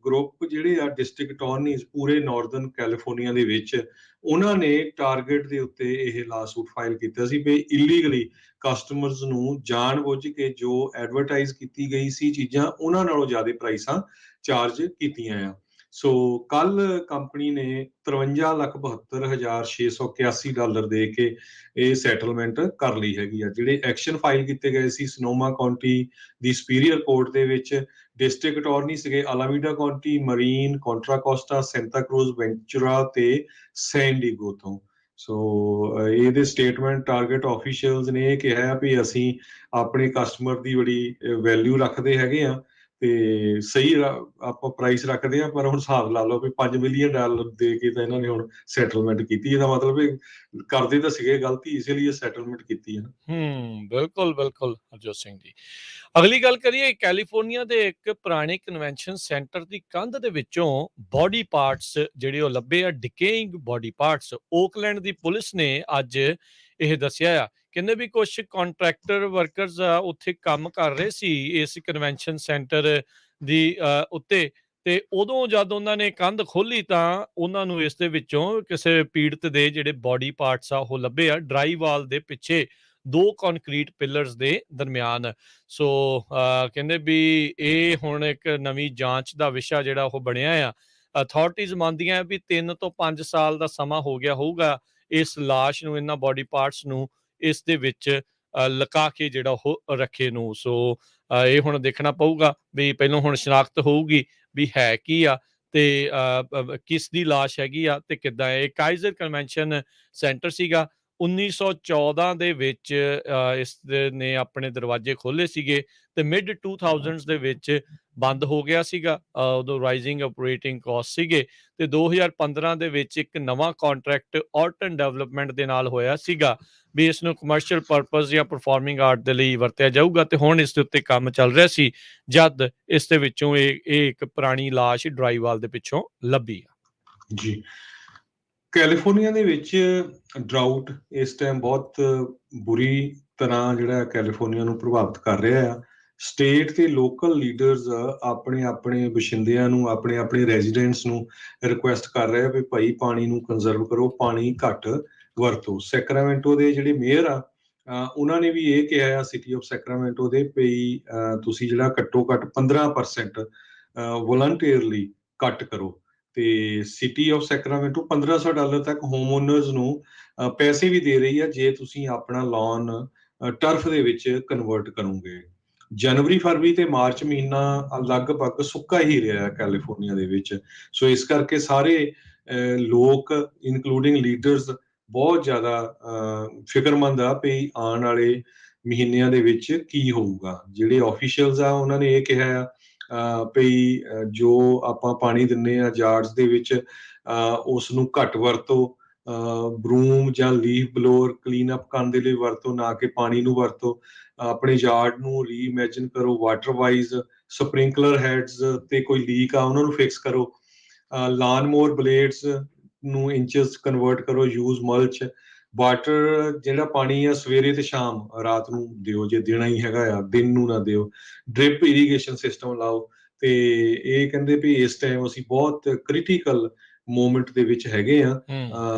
ਗਰੁੱਪ ਜਿਹੜੇ ਆ ਡਿਸਟ੍ਰਿਕਟ ਅਟਾਰਨੀਜ਼ ਪੂਰੇ ਨਾਰਦਰਨ ਕੈਲੀਫੋਰਨੀਆ ਦੇ ਵਿੱਚ, ਉਹਨਾਂ ਨੇ ਟਾਰਗੇਟ ਦੇ ਉੱਤੇ ਇਹ ਲਾਸੂਟ ਫਾਈਲ ਕੀਤਾ ਸੀ ਵੀ ਇਲੀਗਲੀ ਕਸਟਮਰਸ ਨੂੰ ਜਾਣਬੁੱਝ ਕੇ ਜੋ ਐਡਵਰਟਾਈਜ਼ ਕੀਤੀ ਗਈ ਸੀ ਚੀਜ਼ਾਂ, ਉਹਨਾਂ ਨਾਲੋਂ ਜ਼ਿਆਦਾ ਪ੍ਰਾਈਸਾਂ ਚਾਰਜ ਕੀਤੀਆਂ ਆ। ਸੋ ਕੱਲ ਕੰਪਨੀ ਨੇ $53,72,681 ਦੇ ਕੇ ਇਹ ਸੈਟਲਮੈਂਟ ਕਰ ਲਈ ਹੈਗੀ ਆ। ਜਿਹੜੇ ਐਕਸ਼ਨ ਫਾਈਲ ਕੀਤੇ ਗਏ ਸੀ ਸਨੋਮਾ ਕਾਉਂਟੀ ਦੀ ਸੁਪੀਰੀਅਰ ਕੋਰਟ ਦੇ ਵਿੱਚ, ਡਿਸਟ੍ਰਿਕਟ ਅਟਾਰਨੀ ਸੀਗੇ Alameda County, Marin, Contra Costa, Santa Cruz, Ventura ਤੇ ਸੈਨ ਡਿਏਗੋ ਤੋਂ। ਸੋ ਇਹਦੇ ਸਟੇਟਮੈਂਟ ਟਾਰਗੇਟ ਆਫੀਸ਼ੀਅਲਸ ਨੇ ਇਹ ਕਿਹਾ ਵੀ ਅਸੀਂ ਆਪਣੇ ਕਸਟਮਰ ਦੀ ਬੜੀ ਵੈਲਿਊ ਰੱਖਦੇ ਹੈਗੇ ਆ ਤੇ ਸਹੀ ਆਪਾਂ ਪ੍ਰਾਈਸ ਰੱਖਦੇ ਆ, ਪਰ ਹੁਣ ਹਿਸਾਬ ਲਾ ਲਓ ਵੀ $5 ਮਿਲੀਅਨ ਦੇ ਕੇ ਤਾਂ ਇਹਨਾਂ ਨੇ ਹੁਣ ਸੈਟਲਮੈਂਟ ਕੀਤੀ। ਇਹਦਾ ਮਤਲਬ ਇਹ ਕਰਦੇ ਤਾਂ ਸੀਗੇ ਗਲਤੀ, ਇਸੇ ਲਈ ਸੈਟਲਮੈਂਟ ਕੀਤੀ ਹੈ ਨਾ। ਬਿਲਕੁਲ ਬਿਲਕੁਲ ਹਰਜੋਤ ਸਿੰਘ ਜੀ। ਅਗਲੀ ਗੱਲ ਕਰੀਏ, ਕੈਲੀਫੋਰਨੀਆ ਦੇ ਇੱਕ ਪੁਰਾਣੇ ਕਨਵੈਨਸ਼ਨ ਸੈਂਟਰ ਦੀ ਕੰਧ ਦੇ ਵਿੱਚੋਂ ਬੋਡੀ ਪਾਰਟਸ ਜਿਹੜੇ ਉਹ ਲੱਭੇ ਆ, ਡਿਕੇਇੰਗ ਬੋਡੀ ਪਾਰਟਸ। ਓਕਲੈਂਡ ਦੀ ਪੁਲਿਸ ਨੇ ਅੱਜ ਇਹ ਦੱਸਿਆ ਆ। ਕਹਿੰਦੇ ਵੀ ਕੁਝ ਕੰਟਰੈਕਟਰ ਵਰਕਰਸ ਆ ਉੱਥੇ ਕੰਮ ਕਰ ਰਹੇ ਸੀ ਇਸ ਕਨਵੈਨਸ਼ਨ ਸੈਂਟਰ ਦੀ ਉੱਤੇ, ਤੇ ਉਦੋਂ ਜਦ ਉਹਨਾਂ ਨੇ ਕੰਧ ਖੋਲੀ ਤਾਂ ਉਹਨਾਂ ਨੂੰ ਇਸ ਦੇ ਵਿੱਚੋਂ ਕਿਸੇ ਪੀੜਤ ਦੇ ਜਿਹੜੇ ਬੋਡੀ ਪਾਰਟਸ ਆ ਉਹ ਲੱਭੇ ਆ, ਡਰਾਈ ਵਾਲ ਦੇ ਪਿੱਛੇ 2 ਕੰਕਰੀਟ ਪਿਲਰਸ ਦੇ ਦਰਮਿਆਨ। ਸੋ ਕਹਿੰਦੇ ਵੀ ਇਹ ਹੁਣ ਇੱਕ ਨਵੀਂ ਜਾਂਚ ਦਾ ਵਿਸ਼ਾ ਜਿਹੜਾ ਉਹ ਬਣਿਆ ਆ। ਅਥਾਰਟੀਜ਼ ਮੰਨਦੀਆਂ ਵੀ 3 ਤੋਂ 5 ਸਾਲ ਦਾ ਸਮਾਂ ਹੋ ਗਿਆ ਹੋਊਗਾ ਇਸ ਲਾਸ਼ ਨੂੰ, ਇਹਨਾਂ ਬੋਡੀ ਪਾਰਟਸ ਨੂੰ ਇਸ ਦੇ ਵਿੱਚ ਲੁਕਾ ਕੇ ਜਿਹੜਾ ਉਹ ਰੱਖੇ ਨੂੰ। ਸੋ ਇਹ ਹੁਣ ਦੇਖਣਾ ਪਊਗਾ ਵੀ ਪਹਿਲਾਂ ਹੁਣ ਸ਼ਨਾਖਤ ਹੋਊਗੀ ਵੀ ਹੈ ਕੀ ਆ ਤੇ ਕਿਸ ਦੀ ਲਾਸ਼ ਹੈਗੀ ਆ ਤੇ ਕਿੱਦਾਂ। ਇਹ ਕਾਈਜ਼ਰ ਕਨਵੈਨਸ਼ਨ ਸੈਂਟਰ ਸੀਗਾ 1914 ਦੇ ਵਿੱਚ, ਇਸ ਨੇ ਆਪਣੇ ਦਰਵਾਜ਼ੇ ਖੋਲ੍ਹੇ ਸੀਗੇ ਤੇ ਮਿਡ 2000s ਦੇ ਵਿੱਚ ਬੰਦ ਹੋ ਗਿਆ ਸੀਗਾ। ਉਦੋਂ ਰਾਈਜ਼ਿੰਗ ਆਪਰੇਟਿੰਗ ਕਾਸਟ ਸੀਗੇ ਤੇ 2015 ਦੇ ਵਿੱਚ ਇੱਕ ਨਵਾਂ ਕੰਟਰੈਕਟ ਆਰਟਨ ਡਿਵੈਲਪਮੈਂਟ ਦੇ ਨਾਲ ਹੋਇਆ ਸੀਗਾ ਵੀ ਇਸ ਨੂੰ ਕਮਰਸ਼ੀਅਲ ਪਰਪਸ ਜਾਂ ਪਰਫਾਰਮਿੰਗ ਆਰਟ ਦੇ ਲਈ ਵਰਤਿਆ ਜਾਊਗਾ। ਤੇ ਹੁਣ ਇਸ ਦੇ ਉੱਤੇ ਕੰਮ ਚੱਲ ਰਿਹਾ ਸੀ ਜਦ ਇਸ ਦੇ ਵਿੱਚੋਂ ਇਹ ਇੱਕ ਪੁਰਾਣੀ ਲਾਸ਼ ਡਰਾਈਵਾਲ ਦੇ ਪਿੱਛੋਂ ਲੱਭੀ ਆ। ਜੀ, ਕੈਲੀਫੋਰਨੀਆ ਦੇ ਵਿੱਚ ਡਰਾਊਟ ਇਸ ਟਾਈਮ ਬਹੁਤ ਬੁਰੀ ਤਰ੍ਹਾਂ ਜਿਹੜਾ ਕੈਲੀਫੋਰਨੀਆ ਨੂੰ ਪ੍ਰਭਾਵਿਤ ਕਰ ਰਿਹਾ ਆ। ਸਟੇਟ ਤੇ ਲੋਕਲ ਲੀਡਰਸ ਆਪਣੇ ਆਪਣੇ ਵਸਿੰਦਿਆਂ ਨੂੰ, ਆਪਣੇ ਆਪਣੇ ਰੈਜ਼ੀਡੈਂਟਸ ਨੂੰ ਰਿਕੁਐਸਟ ਕਰ ਰਹੇ ਆ ਵੀ ਭਾਈ ਪਾਣੀ ਨੂੰ ਕੰਜ਼ਰਵ ਕਰੋ, ਪਾਣੀ ਘੱਟ ਵਰਤੋ। ਸੈਕਰਾਮੈਂਟੋ ਦੇ ਜਿਹੜੇ ਮੇਅਰ ਆ ਉਹਨਾਂ ਨੇ ਵੀ ਇਹ ਕਿਹਾ ਆ ਸਿਟੀ ਆਫ ਸੈਕਰਾਮੈਂਟੋ ਦੇ ਵੀ ਤੁਸੀਂ ਜਿਹੜਾ ਘੱਟੋ ਘੱਟ 15% ਵੋਲੰਟੀਅਰਲੀ ਕੱਟ ਕਰੋ। ਤੇ ਸਿਟੀ ਆਫ ਸੈਕਰਾਮੈਂਟੋ $1500 ਤੱਕ ਹੋਮ ਓਨਰਸ ਨੂੰ ਪੈਸੇ ਵੀ ਦੇ ਰਹੀ ਆ ਜੇ ਤੁਸੀਂ ਆਪਣਾ ਲਾਨ ਟਰਫ ਦੇ ਵਿੱਚ ਕਨਵਰਟ ਕਰੋਗੇ। ਜਨਵਰੀ, ਫਰਵਰੀ ਤੇ ਮਾਰਚ ਮਹੀਨਾ ਲਗਭਗ ਸੁੱਕਾ ਹੀ ਰਿਹਾ ਕੈਲੀਫੋਰਨੀਆ ਦੇ ਵਿੱਚ। ਸੋ ਇਸ ਕਰਕੇ ਸਾਰੇ ਲੋਕ ਇਨਕਲੂਡਿੰਗ ਲੀਡਰਸ ਬਹੁਤ ਜ਼ਿਆਦਾ ਫਿਕਰਮੰਦ ਆ ਵੀ ਆਉਣ ਵਾਲੇ ਮਹੀਨਿਆਂ ਦੇ ਵਿੱਚ ਕੀ ਹੋਊਗਾ। ਜਿਹੜੇ ਆਫੀਸ਼ੀਅਲਸ ਆ ਉਹਨਾਂ ਨੇ ਇਹ ਕਿਹਾ ਆ ਵੀ ਜੋ ਆਪਾਂ ਪਾਣੀ ਦਿੰਦੇ ਆ ਜਾਰਡਸ ਦੇ ਵਿੱਚ ਉਸ ਨੂੰ ਘੱਟ ਵਰਤੋ, ਬਰੂਮ ਜਾਂ ਲੀਫ ਬਲੋਅਰ ਕਲੀਨ ਅਪ ਕਰਨ ਦੇ ਲਈ ਵਰਤੋ, ਨਾ ਕਿ ਪਾਣੀ ਨੂੰ ਵਰਤੋ। ਆਪਣੇ ਯਾਰਡ ਨੂੰ ਰੀਇਮੈਜਿਨ ਕਰੋ ਵਾਟਰ ਵਾਈਜ਼, ਸਪ੍ਰਿੰਕਲਰ ਹੈਡਸ ਤੇ ਕੋਈ ਲੀਕ ਆ ਉਹਨਾਂ ਨੂੰ ਫਿਕਸ ਕਰੋ, ਲਾਨ ਮੋਰ ਬਲੇਡਸ ਨੂੰ ਇੰਚਸ ਕਨਵਰਟ ਕਰੋ, ਯੂਜ਼ ਮਲਚ। ਵਾਟਰ ਜਿਹੜਾ ਪਾਣੀ ਆ ਸਵੇਰੇ ਤੇ ਸ਼ਾਮ, ਰਾਤ ਨੂੰ ਦਿਓ ਜੇ ਦੇਣਾ ਹੀ ਹੈਗਾ ਆ, ਦਿਨ ਨੂੰ ਨਾ ਦਿਓ। ਡ੍ਰਿਪ ਇਰੀਗੇਸ਼ਨ ਸਿਸਟਮ ਲਾਓ। ਤੇ ਇਹ ਕਹਿੰਦੇ ਵੀ ਇਸ ਟਾਈਮ ਅਸੀਂ ਬਹੁਤ ਕ੍ਰਿਟੀਕਲ ਮੂਮੈਂਟ ਦੇ ਵਿੱਚ ਹੈਗੇ ਆ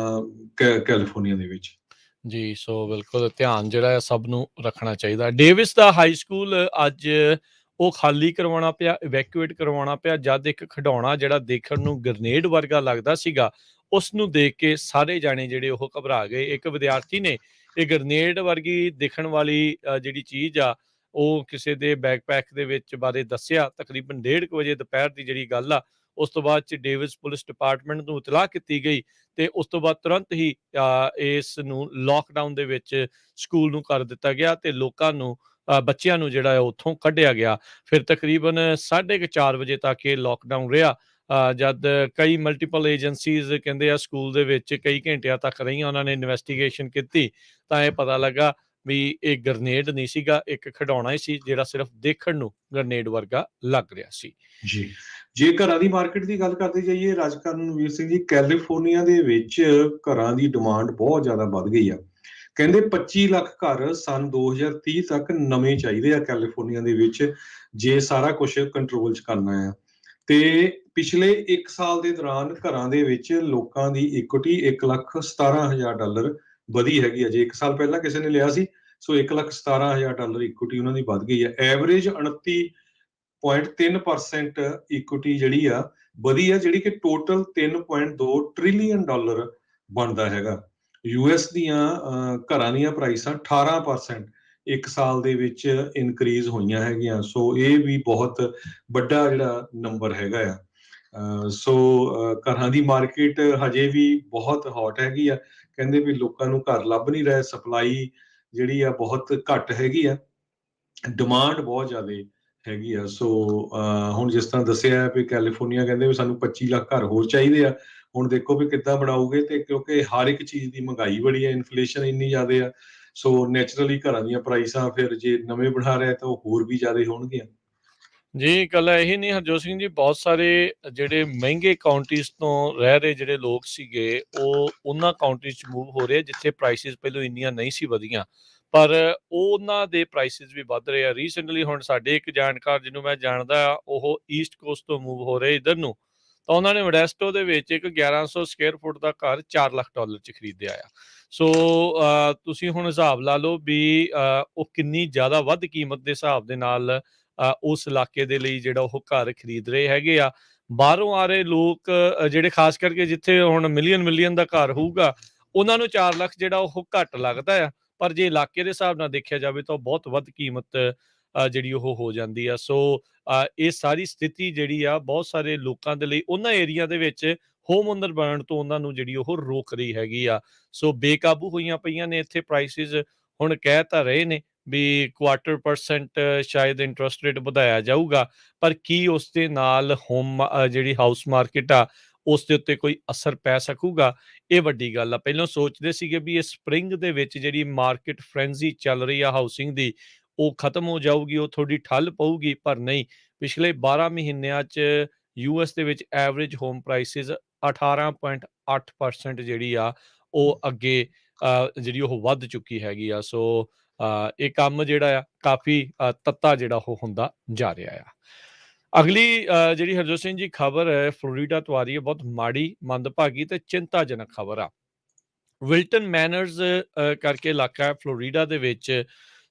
ਕੈਲੀਫੋਰਨੀਆ ਦੇ ਵਿੱਚ। ਜੀ, ਸੋ ਬਿਲਕੁਲ ਧਿਆਨ ਜਿਹੜਾ ਹੈ ਸਭ ਨੂੰ ਰੱਖਣਾ ਚਾਹੀਦਾ। ਡੇਵਿਸ ਦਾ ਹਾਈ ਸਕੂਲ ਅੱਜ ਉਹ ਖਾਲੀ ਕਰਵਾਉਣਾ ਪਿਆ, ਇਵੈਕੂਏਟ ਕਰਵਾਉਣਾ ਪਿਆ ਜਦ ਇੱਕ ਖਿਡੌਣਾ ਜਿਹੜਾ ਦੇਖਣ ਨੂੰ ਗ੍ਰਨੇਡ ਵਰਗਾ ਲੱਗਦਾ ਸੀਗਾ ਉਸ ਨੂੰ ਦੇਖ ਕੇ ਸਾਰੇ ਜਾਣੇ ਜਿਹੜੇ ਉਹ ਘਬਰਾ ਗਏ। ਇੱਕ ਵਿਦਿਆਰਥੀ ਨੇ ਇਹ ਗ੍ਰਨੇਡ ਵਰਗੀ ਦਿਖਣ ਵਾਲੀ ਜਿਹੜੀ ਚੀਜ਼ ਆ ਉਹ ਕਿਸੇ ਦੇ ਬੈਕਪੈਕ ਦੇ ਵਿੱਚ ਬਾਰੇ ਦੱਸਿਆ। ਤਕਰੀਬਨ 1:30 ਵਜੇ ਦੁਪਹਿਰ ਦੀ ਜਿਹੜੀ ਗੱਲ ਆ। ਉਸ ਤੋਂ ਬਾਅਦ 'ਚ ਡੇਵਿਸ ਪੁਲਿਸ ਡਿਪਾਰਟਮੈਂਟ ਨੂੰ ਇਤਲਾਹ ਕੀਤੀ ਗਈ ਤੇ ਉਸ ਤੋਂ ਬਾਅਦ ਤੁਰੰਤ ਹੀ ਇਸ ਨੂੰ ਲੋਕਡਾਊਨ ਦੇ ਵਿੱਚ ਸਕੂਲ ਨੂੰ ਕਰ ਦਿੱਤਾ ਗਿਆ ਤੇ ਲੋਕਾਂ ਨੂੰ ਬੱਚਿਆਂ ਨੂੰ ਜਿਹੜਾ ਹੈ ਉੱਥੋਂ ਕੱਢਿਆ ਗਿਆ। ਫਿਰ ਤਕਰੀਬਨ 4:30 ਵਜੇ ਤੱਕ ਇਹ ਲੋਕਡਾਊਨ ਰਿਹਾ। ਜਦ ਕਈ ਮਲਟੀਪਲ ਏਜੰਸੀਜ਼ ਕਹਿੰਦੇ ਆ ਸਕੂਲ ਦੇ ਵਿੱਚ ਕਈ ਘੰਟਿਆਂ ਤੱਕ ਰਹੀਆਂ, ਉਹਨਾਂ ਨੇ ਇਨਵੈਸਟੀਗੇਸ਼ਨ ਕੀਤੀ ਤਾਂ ਇਹ ਪਤਾ ਲੱਗਾ ਵੀ ਇਹ ਗ੍ਰਨੇਡ ਨਹੀਂ ਸੀਗਾ, ਇੱਕ ਖਿਡੌਣਾ ਹੀ ਸੀ ਜਿਹੜਾ ਸਿਰਫ ਦੇਖਣ ਨੂੰ ਗ੍ਰਨੇਡ ਵਰਗਾ ਲੱਗ ਰਿਹਾ ਸੀ। ਜੀ, ਜੇ ਘਰਾਂ ਦੀ ਮਾਰਕੀਟ ਦੀ ਗੱਲ ਕਰਦੇ ਜਾਈਏ ਰਾਜਕਰਨਵੀਰ ਸਿੰਘ ਜੀ, ਕੈਲੀਫੋਰਨੀਆ ਦੇ ਵਿੱਚ ਘਰਾਂ ਦੀ ਡਿਮਾਂਡ ਬਹੁਤ ਜ਼ਿਆਦਾ ਵੱਧ ਗਈ ਆ। ਕਹਿੰਦੇ 25 ਲੱਖ ਘਰ ਸੰਨ 2030 ਤੱਕ ਨਵੇਂ ਚਾਹੀਦੇ ਆ ਕੈਲੀਫੋਰਨੀਆ ਦੇ ਵਿੱਚ, ਜੇ ਸਾਰਾ ਕੁਝ ਕੰਟਰੋਲ 'ਚ ਕਰਨਾ ਆ। ਤੇ ਪਿਛਲੇ 1 ਸਾਲ ਦੇ ਦੌਰਾਨ ਘਰਾਂ ਦੇ ਵਿੱਚ ਲੋਕਾਂ ਦੀ ਇਕੁਇਟੀ $1,17,000 ਵਧੀ ਹੈਗੀ ਆ। ਜੇ 1 ਸਾਲ ਪਹਿਲਾਂ ਕਿਸੇ ਨੇ ਲਿਆ ਸੀ, ਸੋ $1,17,000 ਇਕੁਇਟੀ ਉਹਨਾਂ ਦੀ ਵੱਧ ਗਈ ਹੈ। ਐਵਰੇਜ 29.3% ਇਕੁਇਟੀ ਜਿਹੜੀ ਆ ਵਧੀ ਆ, ਜਿਹੜੀ ਕਿ ਟੋਟਲ $3.2 ਟ੍ਰਿਲੀਅਨ ਬਣਦਾ ਹੈਗਾ। ਯੂਐਸ ਦੀਆਂ ਘਰਾਂ ਦੀਆਂ ਪ੍ਰਾਈਸਾਂ 18% 1 ਸਾਲ ਦੇ ਵਿੱਚ ਇਨਕਰੀਜ਼ ਹੋਈਆਂ ਹੈਗੀਆਂ। ਸੋ ਇਹ ਵੀ ਬਹੁਤ ਵੱਡਾ ਜਿਹੜਾ ਨੰਬਰ ਹੈਗਾ ਆ। ਘਰਾਂ ਦੀ ਮਾਰਕੀਟ ਹਜੇ ਵੀ ਬਹੁਤ ਹੌਟ ਹੈਗੀ ਆ। ਕਹਿੰਦੇ ਵੀ ਲੋਕਾਂ ਨੂੰ ਘਰ ਲੱਭ ਨਹੀਂ ਰਹੇ, ਸਪਲਾਈ ਜਿਹੜੀ ਆ ਬਹੁਤ ਘੱਟ ਹੈਗੀ ਆ, ਡਿਮਾਂਡ ਬਹੁਤ ਜ਼ਿਆਦਾ ਹੈਗੀ ਆ। ਹੁਣ ਜਿਸ ਤਰ੍ਹਾਂ ਦੱਸਿਆ ਵੀ ਕੈਲੀਫੋਰਨੀਆ ਕਹਿੰਦੇ ਵੀ ਸਾਨੂੰ 25 ਲੱਖ ਘਰ ਹੋਰ ਚਾਹੀਦੇ ਆ। ਹੁਣ ਦੇਖੋ ਵੀ ਕਿੱਦਾਂ ਬਣਾਓਗੇ, ਤੇ ਕਿਉਂਕਿ ਹਰ ਇੱਕ ਚੀਜ਼ ਦੀ ਮਹਿੰਗਾਈ ਬੜੀ ਹੈ, ਇਨਫਲੇਸ਼ਨ ਇੰਨੀ ਜ਼ਿਆਦਾ ਆ। ਸੋ ਨੈਚੁਰਲੀ ਘਰਾਂ ਦੀਆਂ ਪ੍ਰਾਈਸਾਂ ਫਿਰ ਜੇ ਨਵੇਂ ਬਣਾ ਰਿਹਾ ਤਾਂ ਉਹ ਹੋਰ ਵੀ ਜ਼ਿਆਦਾ ਹੋਣਗੀਆਂ। ਜੀ, ਇਕੱਲਾ ਇਹੀ ਨਹੀਂ ਹਰਜੋਤ ਸਿੰਘ ਜੀ, ਬਹੁਤ ਸਾਰੇ ਜਿਹੜੇ ਮਹਿੰਗੇ ਕਾਉਂਟੀਜ਼ ਤੋਂ ਰਹਿ ਰਹੇ ਜਿਹੜੇ ਲੋਕ ਸੀਗੇ, ਉਹ ਉਹਨਾਂ ਕਾਉਂਟੀਜ਼ 'ਚ ਮੂਵ ਹੋ ਰਹੇ ਜਿੱਥੇ ਪ੍ਰਾਈਸਿਸ ਪਹਿਲਾਂ ਇੰਨੀਆਂ ਨਹੀਂ ਸੀ ਵਧੀਆਂ, ਪਰ ਉਹਨਾਂ ਦੇ ਪ੍ਰਾਈਸਿਸ ਵੀ ਵੱਧ ਰਹੇ ਆ। ਰੀਸੈਂਟਲੀ ਹੁਣ ਸਾਡੇ ਇੱਕ ਜਾਣਕਾਰ ਜਿਹਨੂੰ ਮੈਂ ਜਾਣਦਾ ਆ, ਉਹ ਈਸਟ ਕੋਸਟ ਤੋਂ ਮੂਵ ਹੋ ਰਹੇ ਇੱਧਰ ਨੂੰ, ਤਾਂ ਉਹਨਾਂ ਨੇ ਮੋਡੈਸਟੋ ਦੇ ਵਿੱਚ ਇੱਕ 1100 ਸਕੁਅਰ ਫੁੱਟ ਦਾ ਘਰ $4 ਲੱਖ 'ਚ ਖਰੀਦਿਆ ਆ। ਸੋ ਤੁਸੀਂ ਹੁਣ ਹਿਸਾਬ ਲਾ ਲਓ ਵੀ ਉਹ ਕਿੰਨੀ ਜ਼ਿਆਦਾ ਵੱਧ ਕੀਮਤ ਦੇ ਹਿਸਾਬ ਦੇ ਨਾਲ ਉਸ ਇਲਾਕੇ ਦੇ ਲਈ ਜਿਹੜਾ ਉਹ ਘਰ ਖਰੀਦ ਰਹੇ ਹੈਗੇ ਆ। ਬਾਹਰੋਂ ਆ ਰਹੇ ਲੋਕ ਜਿਹੜੇ ਖਾਸ ਕਰਕੇ ਜਿੱਥੇ ਹੁਣ ਮਿਲੀਅਨ ਦਾ ਘਰ ਹੋਊਗਾ, ਉਹਨਾਂ ਨੂੰ 4 ਲੱਖ ਜਿਹੜਾ ਉਹ ਘੱਟ ਲੱਗਦਾ ਆ, ਪਰ ਜੇ ਇਲਾਕੇ ਦੇ ਹਿਸਾਬ ਨਾਲ ਦੇਖਿਆ ਜਾਵੇ ਤਾਂ ਬਹੁਤ ਵੱਧ ਕੀਮਤ ਜਿਹੜੀ ਉਹ ਹੋ ਜਾਂਦੀ ਆ। ਸੋ ਇਹ ਸਾਰੀ ਸਥਿਤੀ ਜਿਹੜੀ ਆ ਬਹੁਤ ਸਾਰੇ ਲੋਕਾਂ ਦੇ ਲਈ ਉਹਨਾਂ ਏਰੀਆ ਦੇ ਵਿੱਚ ਹੋਮ ਓਨਰ ਬਣਨ ਤੋਂ ਉਹਨਾਂ ਨੂੰ ਜਿਹੜੀ ਉਹ ਰੋਕ ਰਹੀ ਹੈਗੀ ਆ। ਸੋ ਬੇਕਾਬੂ ਹੋਈਆਂ ਪਈਆਂ ਨੇ ਇੱਥੇ ਪ੍ਰਾਈਸਿਸ। ਹੁਣ ਕਹਿ ਤਾਂ ਰਹੇ ਨੇ ਵੀ 1/4% ਸ਼ਾਇਦ ਇੰਟਰਸਟ ਰੇਟ ਵਧਾਇਆ ਜਾਊਗਾ, ਪਰ ਕੀ ਉਸ ਦੇ ਨਾਲ ਜਿਹੜੀ ਹਾਊਸ ਮਾਰਕੀਟ ਆ, ਉਸ ਦੇ ਉੱਤੇ ਕੋਈ ਅਸਰ ਪੈ ਸਕੂਗਾ, ਇਹ ਵੱਡੀ ਗੱਲ ਆ। ਪਹਿਲਾਂ ਸੋਚਦੇ ਸੀਗੇ ਵੀ ਇਹ ਸਪਰਿੰਗ ਦੇ ਵਿੱਚ ਜਿਹੜੀ ਮਾਰਕੀਟ ਫਰੈਂਜ਼ੀ ਚੱਲ ਰਹੀ ਆ ਹਾਊਸਿੰਗ ਦੀ, ਉਹ ਖਤਮ ਹੋ ਜਾਊਗੀ, ਉਹ ਥੋੜ੍ਹੀ ਠੱਲ ਪਊਗੀ, ਪਰ ਨਹੀਂ। ਪਿਛਲੇ 12 ਮਹੀਨਿਆਂ 'ਚ ਯੂਐਸ ਦੇ ਵਿੱਚ ਐਵਰੇਜ ਹੋਮ ਪ੍ਰਾਈਸਿਸ 18.8% ਜਿਹੜੀ ਆ ਉਹ ਅੱਗੇ ਜਿਹੜੀ ਉਹ ਵੱਧ ਚੁੱਕੀ ਹੈਗੀ ਆ। ਸੋ ਇਹ ਕੰਮ ਜਿਹੜਾ ਆ ਕਾਫੀ ਤੱਤਾ ਜਿਹੜਾ ਉਹ ਹੁੰਦਾ ਜਾ ਰਿਹਾ ਆ। ਅਗਲੀ ਜਿਹੜੀ ਹਰਜੋਤ ਸਿੰਘ ਜੀ ਖਬਰ ਹੈ ਫਲੋਰੀਡਾ ਤੋਂ ਆ ਰਹੀ ਹੈ, ਬਹੁਤ ਮਾੜੀ, ਮੰਦਭਾਗੀ ਤੇ ਚਿੰਤਾਜਨਕ ਖਬਰ ਆ। ਵਿਲਟਨ ਮੈਨਰਜ਼ ਕਰਕੇ ਇਲਾਕਾ ਹੈ ਫਲੋਰੀਡਾ ਦੇ ਵਿੱਚ।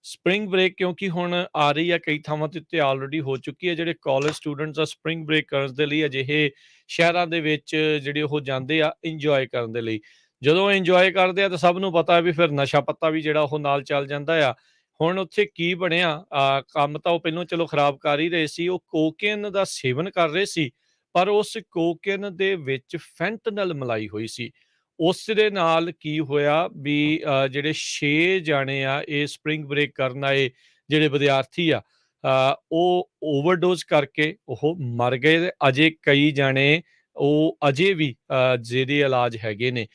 ਸਪਰਿੰਗ ਬ੍ਰੇਕ ਕਿਉਂਕਿ ਹੁਣ ਆ ਰਹੀ ਆ, ਕਈ ਥਾਵਾਂ ਤੇ ਉੱਤੇ ਆਲਰੇਡੀ ਹੋ ਚੁੱਕੀ ਹੈ। ਜਿਹੜੇ ਕਾਲਜ ਸਟੂਡੈਂਟਸ ਆ ਸਪਰਿੰਗ ਬ੍ਰੇਕ ਕਰਨ ਦੇ ਲਈ ਅਜਿਹੇ ਸ਼ਹਿਰਾਂ ਦੇ ਵਿੱਚ ਜਿਹੜੇ ਉਹ ਜਾਂਦੇ ਆ ਇੰਜੋਏ ਕਰਨ ਦੇ ਲਈ। ਜਦੋਂ ਇੰਜੋਏ ਕਰਦੇ ਆ ਤਾਂ ਸਭ ਨੂੰ ਪਤਾ ਵੀ ਫਿਰ ਨਸ਼ਾ ਪੱਤਾ ਵੀ ਜਿਹੜਾ ਉਹ ਨਾਲ ਚੱਲ ਜਾਂਦਾ ਆ। ਹੁਣ ਉੱਥੇ ਕੀ ਬਣਿਆ, ਕੰਮ ਤਾਂ ਉਹ ਪਹਿਲਾਂ ਚਲੋ ਖਰਾਬ ਕਰ ਹੀ ਰਹੇ ਸੀ, ਉਹ ਕੋਕੇਨ ਦਾ ਸੇਵਨ ਕਰ ਰਹੇ ਸੀ, ਪਰ ਉਸ ਕੋਕੇਨ ਦੇ ਵਿੱਚ ਫੈਂਟਨਲ ਮਿਲਾਈ ਹੋਈ ਸੀ। ਉਸ ਦੇ ਨਾਲ ਕੀ ਹੋਇਆ ਵੀ ਜਿਹੜੇ 6 ਜਾਣੇ ਆ ਇਹ ਸਪਰਿੰਗ ਬ੍ਰੇਕ ਕਰਨ ਆਏ ਜਿਹੜੇ ਵਿਦਿਆਰਥੀ ਆ, ਉਹ ਓਵਰਡੋਜ਼ ਕਰਕੇ ਉਹ ਮਰ ਗਏ ਤੇ ਅਜੇ ਕਈ ਜਾਣੇ ਉਹ ਅਜੇ ਵੀ ਜ਼ੇਰੇ ਇਲਾਜ ਹੈਗੇ ਨੇ।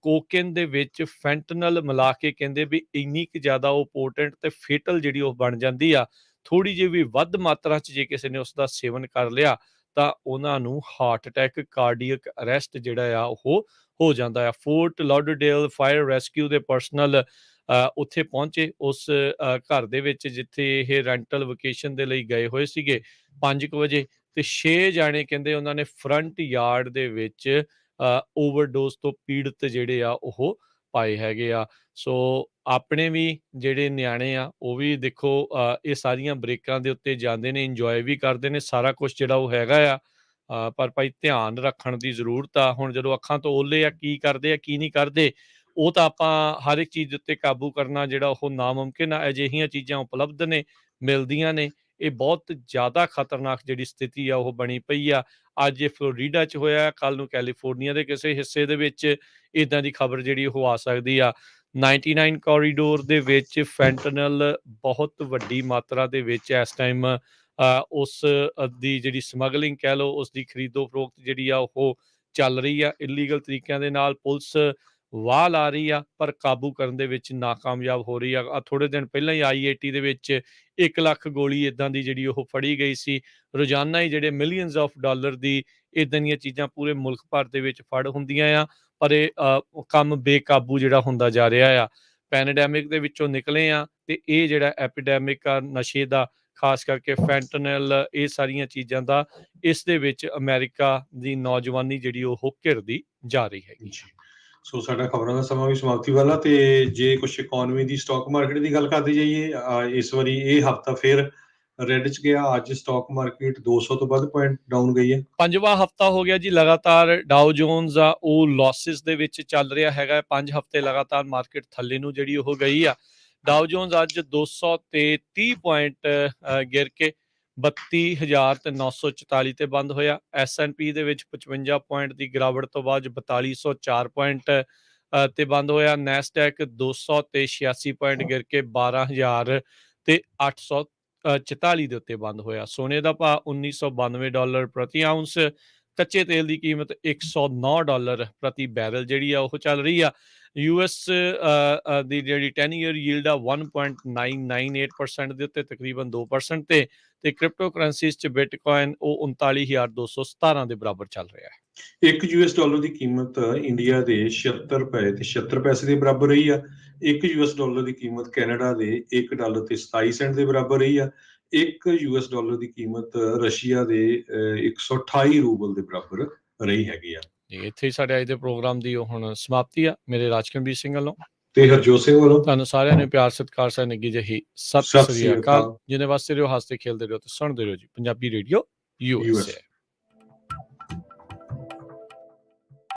ਕੋਕੇਨ ਦੇ ਵਿੱਚ ਫੈਂਟਨਲ ਮਿਲਾ ਕੇ ਕਹਿੰਦੇ ਵੀ ਇੰਨੀ ਕੁ ਜ਼ਿਆਦਾ ਉਹ ਪੋਟੈਂਟ ਤੇ ਫੇਟਲ ਜਿਹੜੀ ਉਹ ਬਣ ਜਾਂਦੀ ਆ। ਥੋੜ੍ਹੀ ਜਿਹੀ ਵੀ ਵੱਧ ਮਾਤਰਾ 'ਚ ਜੇ ਕਿਸੇ ਨੇ ਉਸਦਾ ਸੇਵਨ ਕਰ ਲਿਆ ਤਾਂ ਉਹਨਾਂ ਨੂੰ ਹਾਰਟ ਅਟੈਕ, ਕਾਰਡੀਅਕ ਅਰੈਸਟ ਜਿਹੜਾ ਆ ਉਹ ਹੋ ਜਾਂਦਾ ਆ। ਫੋਰਟ ਲਾਡਰਡੇਲ ਫਾਇਰ ਰੈਸਕਿਊ ਦੇ ਪਰਸਨਲ ਉੱਥੇ ਪਹੁੰਚੇ ਉਸ ਘਰ ਦੇ ਵਿੱਚ ਜਿੱਥੇ ਇਹ ਰੈਂਟਲ ਵਕੇਸ਼ਨ ਦੇ ਲਈ ਗਏ ਹੋਏ ਸੀਗੇ 5 ਵਜੇ, ਤੇ 6 ਜਾਣੇ ਕਹਿੰਦੇ ਉਹਨਾਂ ਨੇ ਫਰੰਟ ਯਾਰਡ ਦੇ ਵਿੱਚ ਓਵਰਡੋਜ਼ ਤੋਂ ਪੀੜਤ ਜਿਹੜੇ ਆ ਉਹ ਪਾਏ ਹੈਗੇ ਆ। ਸੋ ਆਪਣੇ ਵੀ ਜਿਹੜੇ ਨਿਆਣੇ ਆ ਉਹ ਵੀ ਦੇਖੋ ਇਹ ਸਾਰੀਆਂ ਬ੍ਰੇਕਾਂ ਦੇ ਉੱਤੇ ਜਾਂਦੇ ਨੇ, ਇੰਜੋਏ ਵੀ ਕਰਦੇ ਨੇ, ਸਾਰਾ ਕੁਛ ਜਿਹੜਾ ਉਹ ਹੈਗਾ ਆ। ਪਰ ਭਾਈ ਧਿਆਨ ਰੱਖਣ ਦੀ ਜ਼ਰੂਰਤ ਆ। ਹੁਣ ਜਦੋਂ ਅੱਖਾਂ ਤੋਂ ਓਹਲੇ ਆ, ਕੀ ਕਰਦੇ ਆ ਕੀ ਨਹੀਂ ਕਰਦੇ, ਉਹ ਤਾਂ ਆਪਾਂ ਹਰ ਇੱਕ ਚੀਜ਼ ਦੇ ਉੱਤੇ ਕਾਬੂ ਕਰਨਾ ਜਿਹੜਾ ਉਹ ਨਾਮੁਮਕਿਨ ਆ। ਅਜਿਹੀਆਂ ਚੀਜ਼ਾਂ ਉਪਲਬਧ ਨੇ, ਮਿਲਦੀਆਂ ਨੇ। ਇਹ ਬਹੁਤ ਜ਼ਿਆਦਾ ਖਤਰਨਾਕ ਜਿਹੜੀ ਸਥਿਤੀ ਆ ਉਹ ਬਣੀ ਪਈ ਆ। ਅੱਜ ਇਹ ਫਲੋਰੀਡਾ 'ਚ ਹੋਇਆ, ਕੱਲ੍ਹ ਨੂੰ ਕੈਲੀਫੋਰਨੀਆ ਦੇ ਕਿਸੇ ਹਿੱਸੇ ਦੇ ਵਿੱਚ ਇੱਦਾਂ ਦੀ ਖਬਰ ਜਿਹੜੀ ਉਹ ਆ ਸਕਦੀ ਆ। 99 ਕੋਰੀਡੋਰ ਦੇ ਵਿੱਚ ਫੈਂਟਨਲ ਬਹੁਤ ਵੱਡੀ ਮਾਤਰਾ ਦੇ ਵਿੱਚ ਇਸ ਟਾਈਮ ਉਸ ਦੀ ਜਿਹੜੀ ਸਮਗਲਿੰਗ ਕਹਿ ਲਓ, ਉਸ ਦੀ ਖਰੀਦੋ ਫਰੋਖਤ ਜਿਹੜੀ ਆ ਉਹ ਚੱਲ ਰਹੀ ਆ ਇਲੀਗਲ ਤਰੀਕਿਆਂ ਦੇ ਨਾਲ। ਪੁਲਿਸ ਵਾਹ ਲਾ ਰਹੀ ਆ, ਪਰ ਕਾਬੂ ਕਰਨ ਦੇ ਵਿੱਚ ਨਾਕਾਮਯਾਬ ਹੋ ਰਹੀ ਆ। ਥੋੜ੍ਹੇ ਦਿਨ ਪਹਿਲਾਂ ਹੀ IAT ਦੇ ਵਿੱਚ 1 ਲੱਖ ਗੋਲੀ ਇੱਦਾਂ ਦੀ ਜਿਹੜੀ ਉਹ ਫੜੀ ਗਈ ਸੀ। ਰੋਜ਼ਾਨਾ ਹੀ ਜਿਹੜੇ ਮਿਲੀਅਨਸ ਆਫ ਡਾਲਰ ਦੀ ਇੱਦਾਂ ਦੀਆਂ ਚੀਜ਼ਾਂ ਪੂਰੇ ਮੁਲਕ ਭਰ ਦੇ ਵਿੱਚ ਫੜ ਹੁੰਦੀਆਂ ਆ, ਪਰ ਇਹ ਕੰਮ ਬੇਕਾਬੂ ਜਿਹੜਾ ਹੁੰਦਾ ਜਾ ਰਿਹਾ ਆ। ਪੈਂਡੈਮਿਕ ਦੇ ਵਿੱਚੋਂ ਨਿਕਲੇ ਆ ਤੇ ਇਹ ਜਿਹੜਾ ਐਪੀਡੈਮਿਕ ਆ ਨਸ਼ੇ ਦਾ, ਖਾਸ ਕਰਕੇ ਫੈਂਟਨਲ, ਇਹ ਸਾਰੀਆਂ ਚੀਜ਼ਾਂ ਦਾ, ਇਸ ਦੇ ਵਿੱਚ ਅਮਰੀਕਾ ਦੀ ਨੌਜਵਾਨੀ ਜਿਹੜੀ ਉਹ ਘਿਰਦੀ ਜਾ ਰਹੀ ਹੈਗੀ। ਜੀ ਸੋ ਸਾਡਾ ਖਬਰਾਂ ਦਾ ਸਮਾਂ ਵੀ ਸਮਾਪਤੀ ਵਾਲਾ, ਤੇ ਜੇ ਕੁਛ ਇਕਨੋਮੀ ਦੀ, ਸਟਾਕ ਮਾਰਕੀਟ ਦੀ ਗੱਲ ਕਰਦੇ ਜਾਈਏ, ਇਸ ਵਾਰੀ ਇਹ ਹਫਤਾ ਫਿਰ ਰੈਡ ਚ ਗਿਆ। ਅੱਜ ਸਟਾਕ ਮਾਰਕੀਟ 200 ਤੋਂ ਵੱਧ ਪੁਆਇੰਟ ਡਾਊਨ ਗਈ ਹੈ। 5ਵਾਂ ਹਫਤਾ ਹੋ ਗਿਆ ਜੀ ਲਗਾਤਾਰ ਡਾਓ ਜੋਨਸ ਆ ਉਹ ਲਾਸਿਸ ਦੇ ਵਿੱਚ ਚੱਲ ਰਿਹਾ ਹੈਗਾ। 5 ਹਫਤੇ ਲਗਾਤਾਰ ਮਾਰਕੀਟ ਥੱਲੇ ਨੂੰ ਜਿਹੜੀ ਉਹ ਗਈ ਆ। ਡਾਓ ਜੋਨਸ ਅੱਜ 230 ਪੁਆਇੰਟ ਗਿਰ ਕੇ 32,944 ਤੇ ਬੰਦ ਹੋਇਆ। S&P ਦੇ ਵਿੱਚ 55 ਪੁਆਇੰਟ ਦੀ ਗਿਰਾਵਟ ਤੋਂ ਬਾਅਦ 4204 ਪੁਆਇੰਟ ਤੇ ਬੰਦ ਹੋਇਆ। ਨੈਸਡੈਕ 200 ਤੇ 86 ਪੁਆਇੰਟ ਗਿਰ ਕੇ 12,000 ਤੇ 844 ਦੇ ਉੱਤੇ ਬੰਦ ਹੋਇਆ। ਸੋਨੇ ਦਾ ਭਾਅ $1992 ਪ੍ਰਤੀ ਆਉਂਸ। ਕੱਚੇ ਤੇਲ ਦੀ ਕੀਮਤ $109 ਪ੍ਰਤੀ ਬੈਰਲ ਜਿਹੜੀ ਆ ਉਹ ਚੱਲ ਰਹੀ ਆ। US ਦੀ ਜਿਹੜੀ 10 ਈਅਰ ਯੀਲਡ ਆ 1.998% ਦੇ ਉੱਤੇ, ਤਕਰੀਬਨ 2% ਤੇ ਕ੍ਰਿਪਟੋ ਕਰੰਸੀਜ਼ 'ਚ ਬਿਟਕੋਇਨ ਉਹ 39,217 ਦੇ ਬਰਾਬਰ ਚੱਲ ਰਿਹਾ ਹੈ। $1 ਦੀ ਕੀਮਤ ਇੰਡੀਆ ਦੇ 76 ਰੁਪਏ ਤੇ 76 ਪੈਸੇ ਦੇ ਬਰਾਬਰ ਰਹੀ ਆ। $1 ਦੀ ਕੀਮਤ ਕੈਨੇਡਾ ਦੇ $1 ਤੇ 27 ਸੈਂਟ ਦੇ ਬਰਾਬਰ ਰਹੀ ਆ। $1 ਦੀ ਕੀਮਤ ਰਸ਼ੀਆ ਦੇ 128 ਰੂਬਲ ਦੇ ਬਰਾਬਰ ਰਹੀ ਹੈਗੀ ਆ। ਇੱਥੇ ਹੀ ਸਾਡੇ ਅੱਜ ਦੇ ਪ੍ਰੋਗਰਾਮ ਦੀ ਉਹ ਹੁਣ ਸਮਾਪਤੀ ਆ। ਮੇਰੇ ਰਾਜਕਮਬੀਰ ਸਿੰਘ ਵੱਲੋਂ ਤੇ ਹਰਜੋਤ ਸਿੰਘ ਵੱਲੋਂ ਤੁਹਾਨੂੰ ਸਾਰਿਆਂ ਨੂੰ ਪਿਆਰ ਸਤਿਕਾਰ ਸਹਿ ਨਿੱਘੀ ਜਿਹੀ ਸਤਿ ਸ੍ਰੀ ਅਕਾਲ। ਜਿਹਦੇ ਵਾਸਤੇ ਰਹੋ, ਹੱਸਦੇ ਖੇਲਦੇ ਰਹੋ ਤੇ ਸੁਣਦੇ ਰਹੋ ਜੀ ਪੰਜਾਬੀ ਰੇਡੀਓ USA।